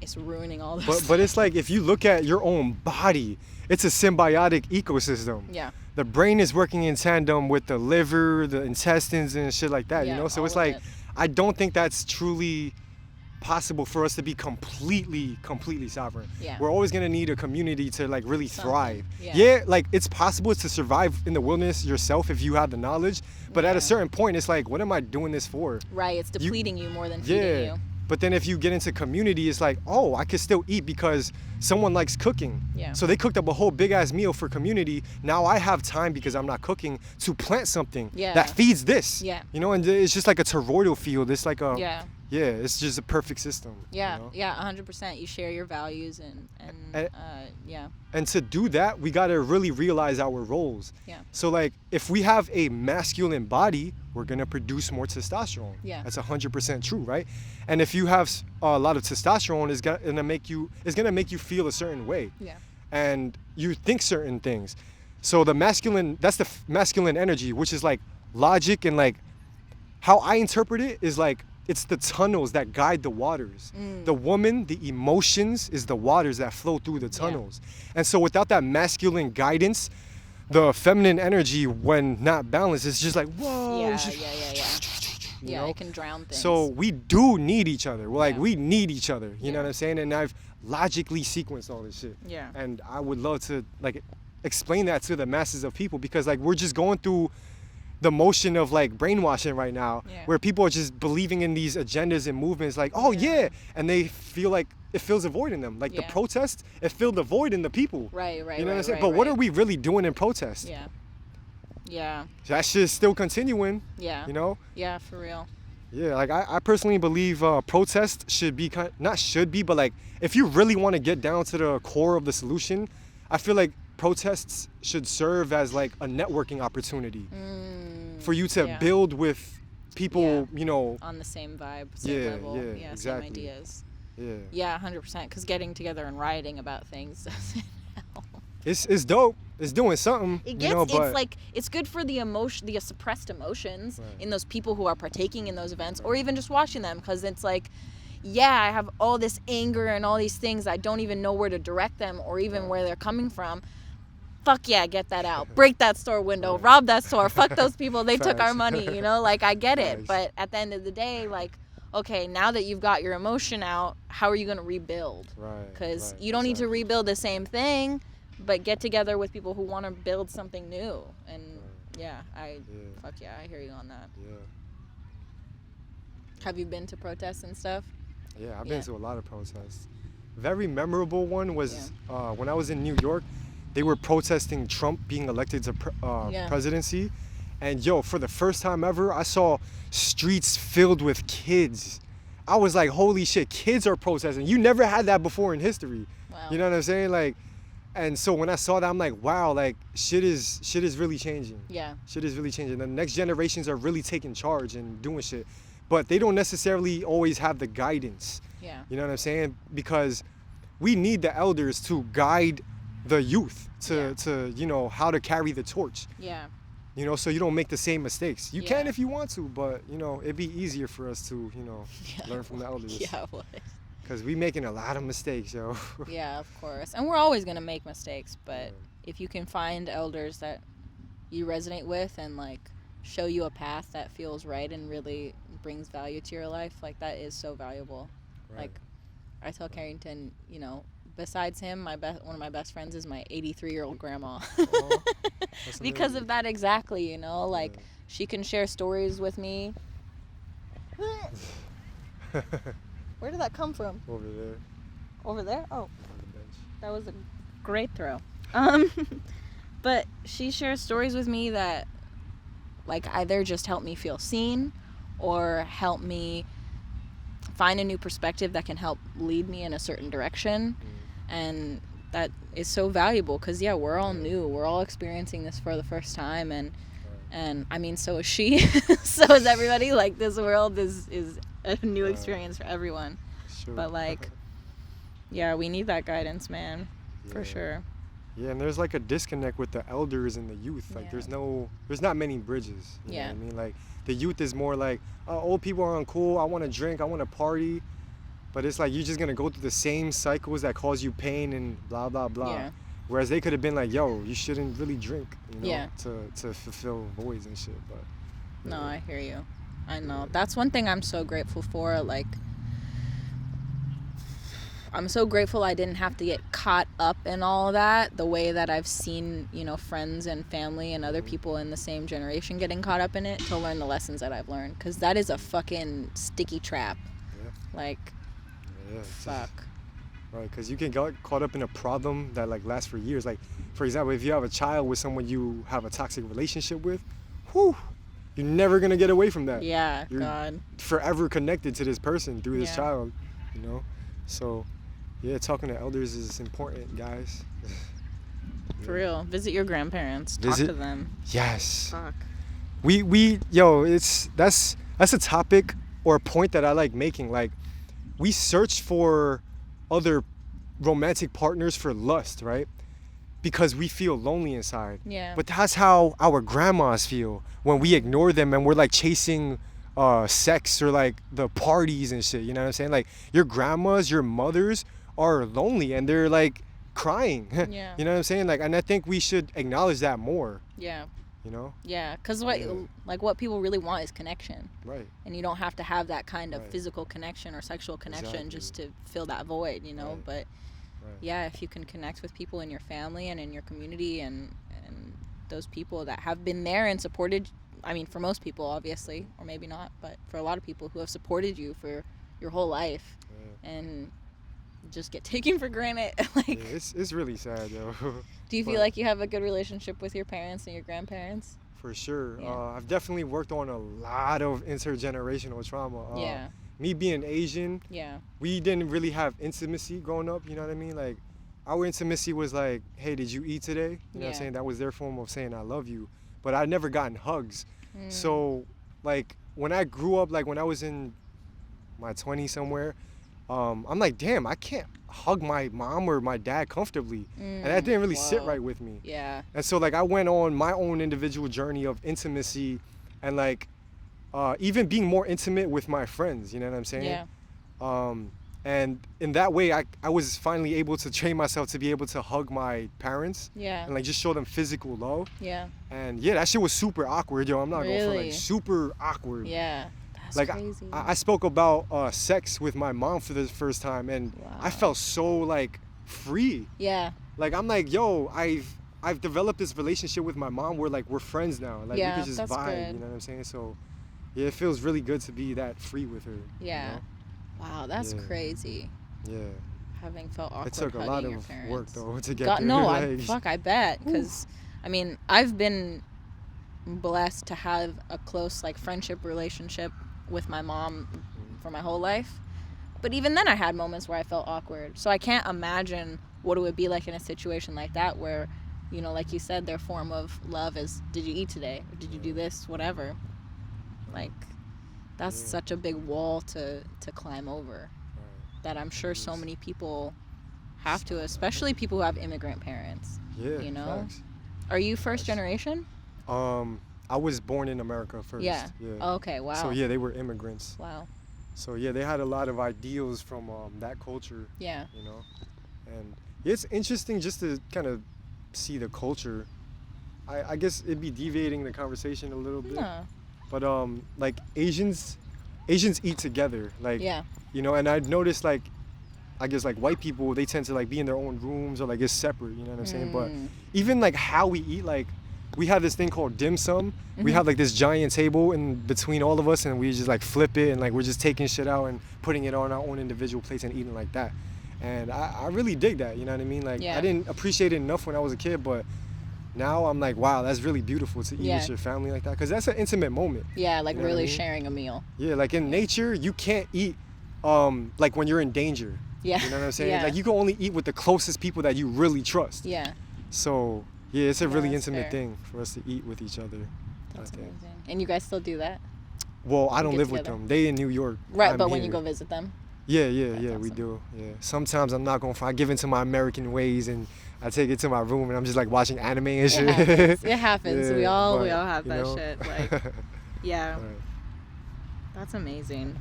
it's ruining all this. But it's like, if you look at your own body, it's a symbiotic ecosystem. Yeah. The brain is working in tandem with the liver, the intestines, and shit like that. Yeah, You know, so it's all of like, I don't think that's truly possible for us to be completely sovereign. Yeah. We're always gonna need a community to like really thrive. Yeah. Like, it's possible to survive in the wilderness yourself if you have the knowledge, but at a certain point, it's like, what am I doing this for? Right, it's depleting you more than feeding you. But then if you get into community, it's like, oh, I could still eat because someone likes cooking. Yeah. So they cooked up a whole big ass meal for community. Now I have time, because I'm not cooking, to plant something that feeds this. Yeah. You know, and it's just like a toroidal field. It's like a Yeah. it's just a perfect system. Yeah, you know? yeah, 100%. You share your values and yeah. And to do that, we gotta really realize our roles. Yeah. So like, if we have a masculine body, we're gonna produce more testosterone. Yeah. That's 100% true, right? And if you have a lot of testosterone, it's gonna make you feel a certain way. Yeah. And you think certain things. So the masculine, that's the masculine energy, which is like logic, and like how I interpret it is like, it's the tunnels that guide the waters. The woman, the emotions, is the waters that flow through the tunnels. And so without that masculine guidance, the feminine energy, when not balanced, is just like, whoa. Yeah, You know? it can drown things. So we do need each other. We're like, we need each other. You know what I'm saying? And I've logically sequenced all this shit. Yeah. And I would love to like explain that to the masses of people, because like, we're just going through the motion of like brainwashing right now, where people are just believing in these agendas and movements like, oh and they feel like it fills a void in them. Like the protest, it filled the void in the people. Right. You know what I'm saying? But what are we really doing in protest? Yeah. That shit's still continuing. Yeah. You know? Yeah, for real. Yeah, like I personally believe protest should be not should be, but like, if you really want to get down to the core of the solution, I feel like protests should serve as like a networking opportunity for you to build with people, you know, on the same vibe, same level, exactly. same ideas. Yeah, 100%. Because getting together and rioting about things doesn't help. It's dope. It's doing something. It gets, you know, but it's like, it's good for the suppressed emotions in those people who are partaking in those events, or even just watching them, because it's like, I have all this anger and all these things, I don't even know where to direct them or even where they're coming from. Fuck yeah, get that out. Break that store window. Rob that store. Fuck those people. They took our money, you know? Like, I get it. But at the end of the day, like, okay, now that you've got your emotion out, how are you going to rebuild? Because you don't need to rebuild the same thing, but get together with people who want to build something new. And fuck yeah, I hear you on that. Have you been to protests and stuff? Yeah, I've been to a lot of protests. Very memorable one was when I was in New York. They were protesting Trump being elected to presidency. And yo, for the first time ever, I saw streets filled with kids. I was like, holy shit, kids are protesting. You never had that before in history. Wow. You know what I'm saying? Like, and so when I saw that, I'm like, wow, like shit is really changing. Yeah. Shit is really changing. The next generations are really taking charge and doing shit. But they don't necessarily always have the guidance. Yeah. You know what I'm saying? Because we need the elders to guide the youth to you know, how to carry the torch. Yeah. You know, so you don't make the same mistakes. You can if you want to, but you know, it'd be easier for us to, you know, learn from the elders. Yeah, it would. Because we making a lot of mistakes, yo. Yeah, of course. And we're always going to make mistakes, but if you can find elders that you resonate with and like show you a path that feels right and really brings value to your life, like that is so valuable. Like I tell Carrington, you know, besides him, one of my best friends is my 83-year-old grandma. Oh, that's Because amazing. of that exactly, you know, like Yeah. she can share stories with me. Where did that come from? Over there Over there? Oh, on the bench. that was a great throw. But she shares stories with me that like either just help me feel seen or help me find a new perspective that can help lead me in a certain direction. And that is so valuable because yeah, we're all new, we're all experiencing this for the first time, and I mean, so is she. So is everybody. Like, this world is a new experience for everyone. Sure. But like, yeah, we need that guidance, man, for Yeah. sure. Yeah, and there's like a disconnect with the elders and the youth. Like, Yeah. there's not many bridges. You Yeah. know what I mean? Like, the youth is more like, old people are uncool. I want to drink. I want to party. But it's like you're just gonna go through the same cycles that cause you pain and blah blah blah. Yeah. Whereas they could have been like, yo, you shouldn't really drink, you know, Yeah. to fulfill voids and shit. But No, yeah. I hear you. I know. That's one thing I'm so grateful for. Like, I'm so grateful I didn't have to get caught up in all of that the way that I've seen, you know, friends and family and other people in the same generation getting caught up in it to learn the lessons that I've learned. Because that is a fucking sticky trap. Yeah. Like, Yeah, it's fuck. Right, because you can get caught up in a problem that like lasts for years. Like, for example, if you have a child with someone you have a toxic relationship with, whew, you're never gonna get away from that. Yeah, You're God. forever connected to this person through this Yeah. child, you know. So, yeah, talking to elders is important, guys. For real. Visit your grandparents. Talk Visit- to them. Yes. Fuck. That's a topic or a point that I like making. Like, we search for other romantic partners for lust, right? Because we feel lonely inside. Yeah. But that's how our grandmas feel when we ignore them and we're like chasing sex or like the parties and shit. You know what I'm saying? Like, your grandmas, your mothers are lonely and they're like crying. Yeah. You know what I'm saying? Like, and I think we should acknowledge that more. Yeah. You know? Yeah. Because Yeah. what people really want is connection. Right. And you don't have to have that kind of Right. physical connection or sexual connection Exactly. just to fill that void, you know. Right. But Right. yeah, if you can connect with people in your family and in your community and those people that have been there and supported, I mean, for most people obviously, or maybe not, but for a lot of people who have supported you for your whole life, Yeah. and just get taken for granted. Like, Yeah, it's really sad, yo. do you feel but- like you have a good relationship with your parents and your grandparents? For sure. Yeah. I've definitely worked on a lot of intergenerational trauma. Yeah. Me being Asian, Yeah. we didn't really have intimacy growing up, you know what I mean? Like, our intimacy was like, hey, did you eat today? You know what Yeah. I'm saying? That was their form of saying I love you. But I'd never gotten hugs. Mm. So, like, when I grew up, like when I was in my 20s somewhere, I'm like, damn, I can't hug my mom or my dad comfortably. And that didn't really sit Whoa. right with me. Yeah. And so, like, I went on my own individual journey of intimacy and, like, even being more intimate with my friends, you know what I'm saying? Yeah. And in that way, I was finally able to train myself to be able to hug my parents Yeah. and, like, just show them physical love. Yeah. And, yeah, that shit was super awkward, yo. I'm not going for, Really? like, super awkward. Yeah. That's Like, crazy. I spoke about sex with my mom for the first time, and I Wow. felt so, like, free. Yeah. Like, I'm like, yo, I've developed this relationship with my mom where, like, we're friends now. Like, Yeah, we can just that's vibe, good. you know what I'm saying? So, yeah, it feels really good to be that free with her. Yeah. Wow, that's Yeah. crazy. You know? Having felt Yeah. awkward It took a hugging lot your of parents. work, though, to get God, there. no, Like, I bet. Because, I mean, I've been blessed to have a close, like, friendship relationship with my mom for my whole life. But even then I had moments where I felt awkward. So I can't imagine what it would be like in a situation like that where, you know, like you said, their form of love is, did you eat today? Or did you do this? Whatever. Like, that's Yeah. such a big wall to climb over that I'm sure so is. many people have to, especially people who have immigrant parents. Yeah, you know? facts. Are you first Facts. generation? I was born in America first. Yeah. Yeah. Okay, wow. So, yeah, they were immigrants. Wow. So, yeah, they had a lot of ideals from that culture. Yeah. You know, and it's interesting just to kind of see the culture. I guess it'd be deviating the conversation a little bit, No. but like Asians eat together, like, Yeah. you know, and I've noticed, like, I guess like white people, they tend to like be in their own rooms or like it's separate, you know what I'm saying? But Mm. even like how we eat, like we have this thing called dim sum. We Mhm. have like this giant table in between all of us, and we just like flip it, and like we're just taking shit out and putting it on our own individual plates and eating like that. And I really dig that, you know what I mean? Like Yeah. I didn't appreciate it enough when I was a kid, but now I'm like, wow, that's really beautiful to eat Yeah. with your family like that, because that's an intimate moment. Yeah, like You know what I really mean? sharing a meal. Yeah, like in nature, you can't eat like when you're in danger. Yeah. You know what I'm saying? Yeah. Like you can only eat with the closest people that you really trust. Yeah. So yeah, it's a Yeah, really that's intimate fair. thing for us to eat with each other. That's I think. amazing. And you guys still do that? Well, I You don't get live with together? them. They in New York. Right, I'm but when here. you go visit them? Yeah, That's we awesome. do. Yeah. Sometimes I'm not gonna. I give into my American ways and I take it to my room and I'm just like watching anime and shit. It happens. It happens. Yeah, we all but, have you that know? shit. Like, yeah. Right. That's amazing.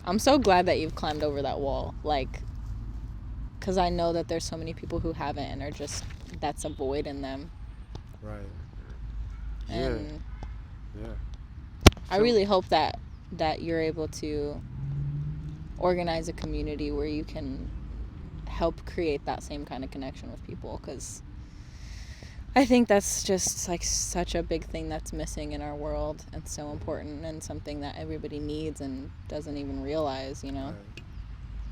I'm so glad that you've climbed over that wall. Like, because I know that there's so many people who haven't and are just, that's a void in them. Right. Yeah. And Yeah. I So- really hope that you're able to organize a community where you can help create that same kind of connection with people, because I think that's just like such a big thing that's missing in our world and so important and something that everybody needs and doesn't even realize, you know? Right.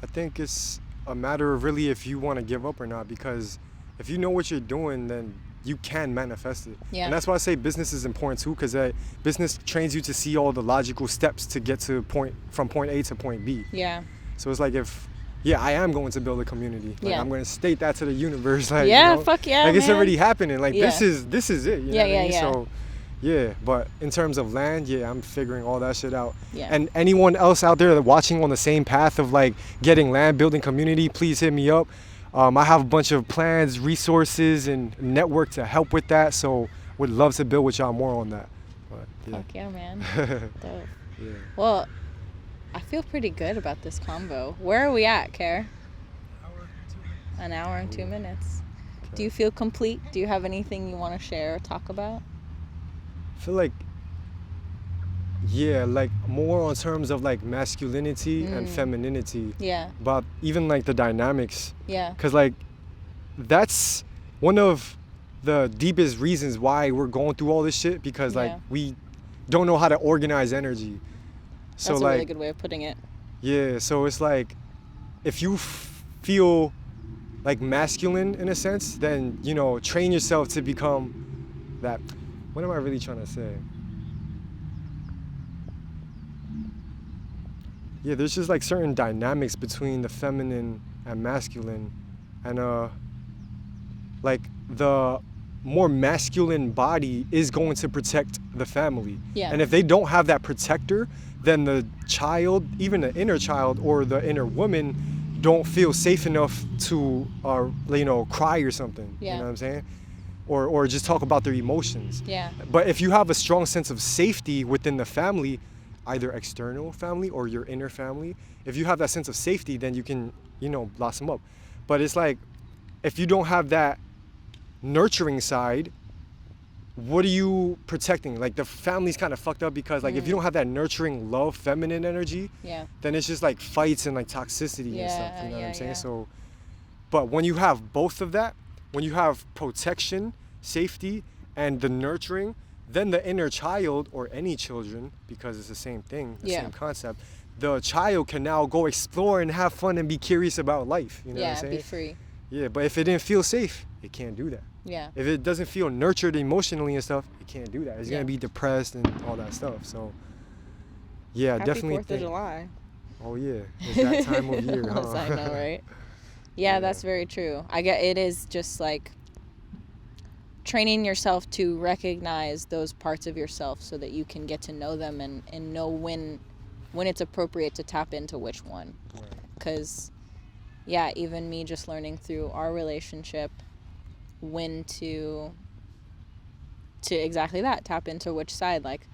I think it's a matter of really if you want to give up or not, because if you know what you're doing, then you can manifest it. Yeah. And that's why I say business is important too, because business trains you to see all the logical steps to get to from point A to point B. Yeah. So it's like I am going to build a community. Like Yeah. I'm going to state that to the universe. Like, Yeah, you know, fuck yeah, like it's man. already happening. Like Yeah. this is it. You know Yeah, what I yeah, mean? yeah. So yeah, but in terms of land, yeah, I'm figuring all that shit out. Yeah. And anyone else out there that watching on the same path of like getting land, building community, please hit me up. I have a bunch of plans, resources, and network to help with that. So would love to build with y'all more on that. But yeah. Fuck yeah, man. Dope. Yeah. Well, I feel pretty good about this combo. Where are we at, Care? An hour and 2 minutes. Do you feel complete? Do you have anything you want to share or talk about? I feel like, yeah, like more on terms of like masculinity and femininity, Yeah. but even like the dynamics, Yeah. because like that's one of the deepest reasons why we're going through all this shit, because like Yeah. we don't know how to organize energy. So That's a like, really good way of putting it. yeah, so it's like if you feel like masculine in a sense, then you know, train yourself to become that. What am I really trying to say? Yeah, there's just like certain dynamics between the feminine and masculine, and like the more masculine body is going to protect the family. Yeah. And if they don't have that protector, then the child, even the inner child or the inner woman, don't feel safe enough to you know, cry or something. Yeah. You know what I'm saying? Or just talk about their emotions. Yeah. But if you have a strong sense of safety within the family, either external family or your inner family, if you have that sense of safety, then you can, you know, blossom up. But it's like, if you don't have that nurturing side, what are you protecting? Like the family's kind of fucked up, because like if you don't have that nurturing love, feminine energy, Yeah. then it's just like fights and like toxicity and stuff. You know what Yeah, I'm saying? yeah. So, but when you have both of that, when you have protection, safety, and the nurturing, then the inner child, or any children, because it's the same thing, the Yeah. same concept, the child can now go explore and have fun and be curious about life. You know what I'm Yeah, saying? be free. Yeah, but if it didn't feel safe, it can't do that. Yeah. If it doesn't feel nurtured emotionally and stuff, it can't do that. It's Yeah. gonna be depressed and all that stuff. So, yeah, Happy definitely 4th of think. July. Oh yeah, it's that time of year, huh? I know, right? Yeah, Yeah. that's very true. I get it is just like training yourself to recognize those parts of yourself so that you can get to know them and know when it's appropriate to tap into which one. Right. Because, yeah, even me just learning through our relationship when to exactly that, tap into which side. Like,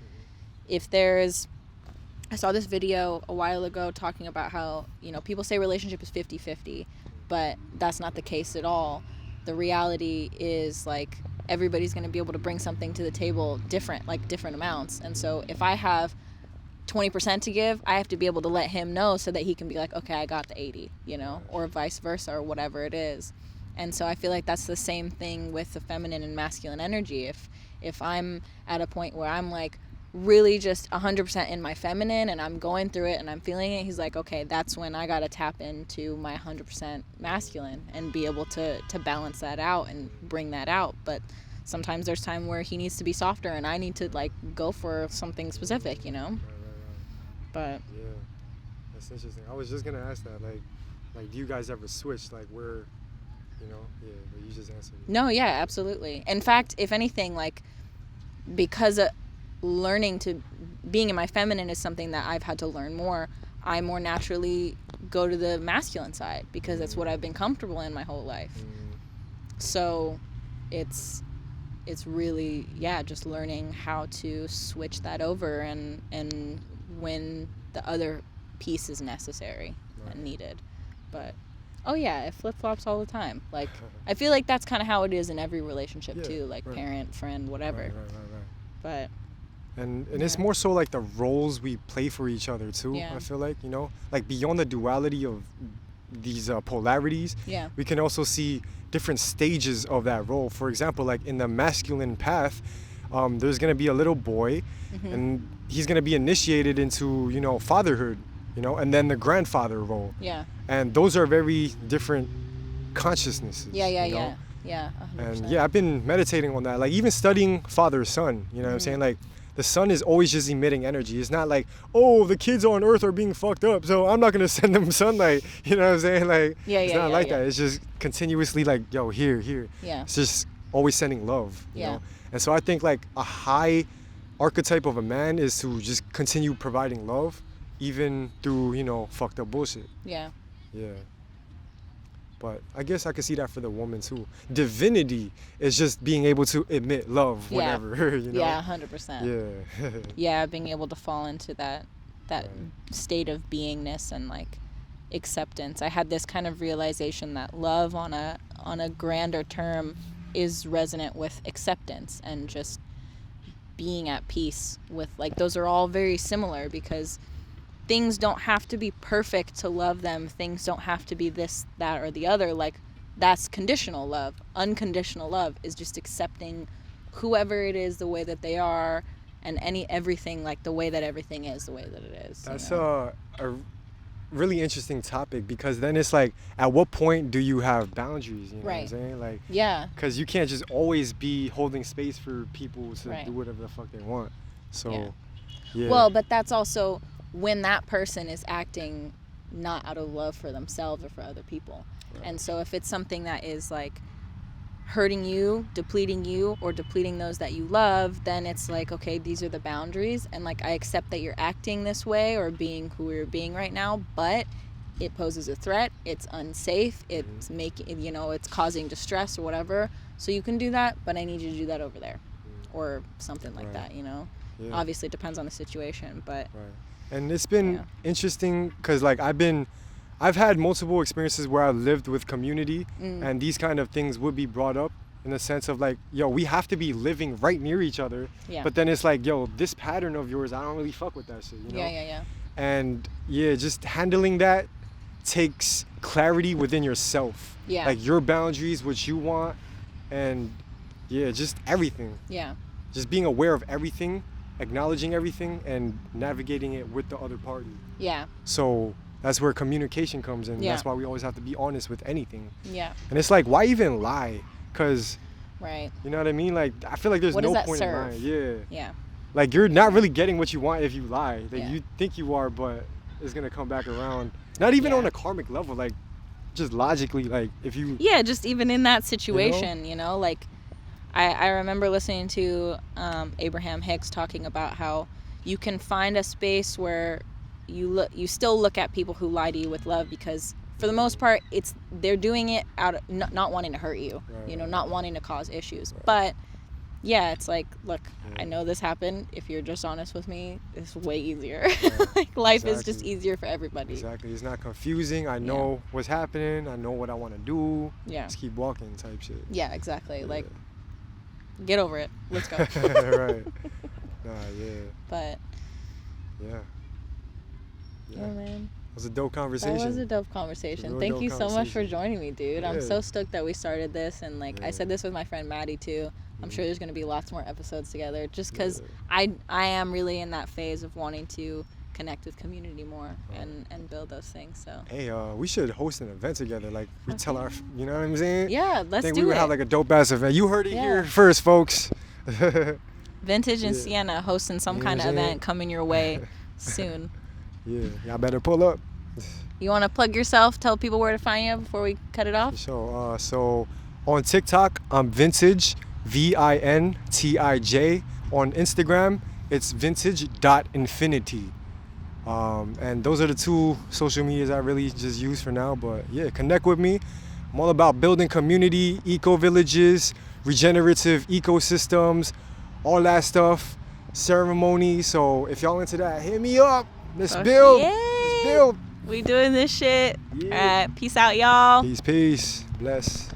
if there's, I saw this video a while ago talking about how, you know, people say relationship is 50-50, but that's not the case at all. The reality is, like, everybody's going to be able to bring something to the table different, like different amounts. And so if I have 20% to give, I have to be able to let him know so that he can be like, okay, I got the 80, you know, or vice versa, or whatever it is. And so I feel like that's the same thing with the feminine and masculine energy. If I'm at a point where I'm like really just 100% in my feminine and I'm going through it and I'm feeling it, he's like, okay, that's when I got to tap into my 100% masculine and be able to balance that out and bring that out. But sometimes there's time where he needs to be softer and I need to like go for something specific, you know. Right. But yeah, that's interesting. I was just gonna ask that, like, do you guys ever switch, like, where, you know, yeah, but you just answered it. no, yeah, absolutely. In fact, if anything, like, because learning to being in my feminine is something that I've had to learn more, I more naturally go to the masculine side because that's what I've been comfortable in my whole life. So it's really, yeah, just learning how to switch that over and when the other piece is necessary and needed. But oh yeah, it flip-flops all the time. Like, I feel like that's kind of how it is in every relationship too, like parent, friend, whatever. Right. But and it's more so like the roles we play for each other too. Yeah. I feel like, you know, like beyond the duality of these polarities, yeah, we can also see different stages of that role. For example, like in the masculine path, there's gonna be a little boy, and he's gonna be initiated into, you know, fatherhood, you know, and then the grandfather role. yeah, And those are very different consciousnesses. yeah, you know? yeah, 100%. And yeah, I've been meditating on that. Like even studying father son, you know what I'm saying? Like the sun is always just emitting energy. It's not like, oh, the kids on earth are being fucked up, so I'm not gonna send them sunlight. You know what I'm saying? Like it's not like that. It's just continuously like, yo, here. Yeah. It's just always sending love. You Yeah. know? And so I think like a high archetype of a man is to just continue providing love, even through, you know, fucked up bullshit. Yeah. Yeah. But I guess I could see that for the woman too. Divinity is just being able to emit love whenever, you know? Yeah, 100%. Yeah. Yeah, being able to fall into that Right. state of beingness and like acceptance. I had this kind of realization that love on a grander term is resonant with acceptance and just being at peace with, like, those are all very similar because things don't have to be perfect to love them. Things don't have to be this, that, or the other. Like, that's conditional love. Unconditional love is just accepting whoever it is the way that they are, and everything, like the way that everything is the way that it is. That's you know? a really interesting topic, because then it's like, at what point do you have boundaries? You know what I'm saying? Like, Yeah. because you can't just always be holding space for people to Right. do whatever the fuck they want. So, yeah. Well, but that's also when that person is acting not out of love for themselves or for other people. Right. And so if it's something that is like hurting you, or depleting those that you love, then it's like, okay, these are the boundaries, and like I accept that you're acting this way or being who you're being right now, but it poses a threat, it's unsafe, it's making, you know, it's causing distress or whatever, so you can do that, but I need you to do that over there, or something like that, you know. Yeah. Obviously it depends on the situation, but Right. And it's been interesting because, like, I've had multiple experiences where I've lived with community, and these kind of things would be brought up in the sense of like, yo, we have to be living right near each other. Yeah. But then it's like, yo, this pattern of yours, I don't really fuck with that shit, you know? Yeah. And yeah, just handling that takes clarity within yourself. Yeah. Like your boundaries, what you want, and yeah, just everything. Yeah. Just being aware of everything, acknowledging everything, and navigating it with the other party. Yeah. So that's where communication comes in. Yeah. That's why we always have to be honest with anything. Yeah. And it's like, why even lie? Because, Right. you know what I mean? Like, I feel like there's What does no that point in serve? lying. Yeah. Yeah. Like, you're not really getting what you want if you lie. Like, Yeah. you think you are, but it's going to come back around. Not even on a karmic level. Like, just logically, like, if you... Yeah, just even in that situation, you know, like I remember listening to Abraham Hicks talking about how you can find a space where you still look at people who lie to you with love, because for the most part they're doing it out of not wanting to hurt you, you know, not wanting to cause issues. But yeah, it's like, look, I know this happened. If you're just honest with me, it's way easier. Like, life is just easier for everybody. Exactly. It's not confusing. I know what's happening. I know what I want to do. Yeah. Just keep walking type shit. Yeah, exactly. Like, get over it. Let's go. Right. Nah, yeah. But Yeah. Yeah, man. It was a dope conversation. That was a dope conversation. Real Thank dope you so much for conversation. joining me, dude. I'm Yeah. so stoked that we started this, and like I Yeah. said this with my friend Maddie too. I'm Mhm. sure there's gonna be lots more episodes together, just because Yeah. I am really in that phase of wanting to connect with community more and build those things. So Hey, we should host an event together. Like we tell our, Okay. you know what I'm saying? yeah, let's think do we would it. have like a dope ass event. You heard it Yeah. here first, folks. Vintage and Yeah. Sienna hosting some You know kind what of I'm saying? event coming your way soon. Yeah, y'all better pull up. You want to plug yourself? Tell people where to find you before we cut it off. For sure. So on TikTok, I'm Vintij, Vintij. On Instagram, it's vintage.infinity. And those are the two social medias I really just use for now. But yeah, connect with me. I'm all about building community, eco villages, regenerative ecosystems, all that stuff, ceremony. So if y'all into that, hit me up. Let's Fuck build. yeah. Let's build. We doing this shit. Yeah. All right, peace out, y'all. Peace, peace. Bless.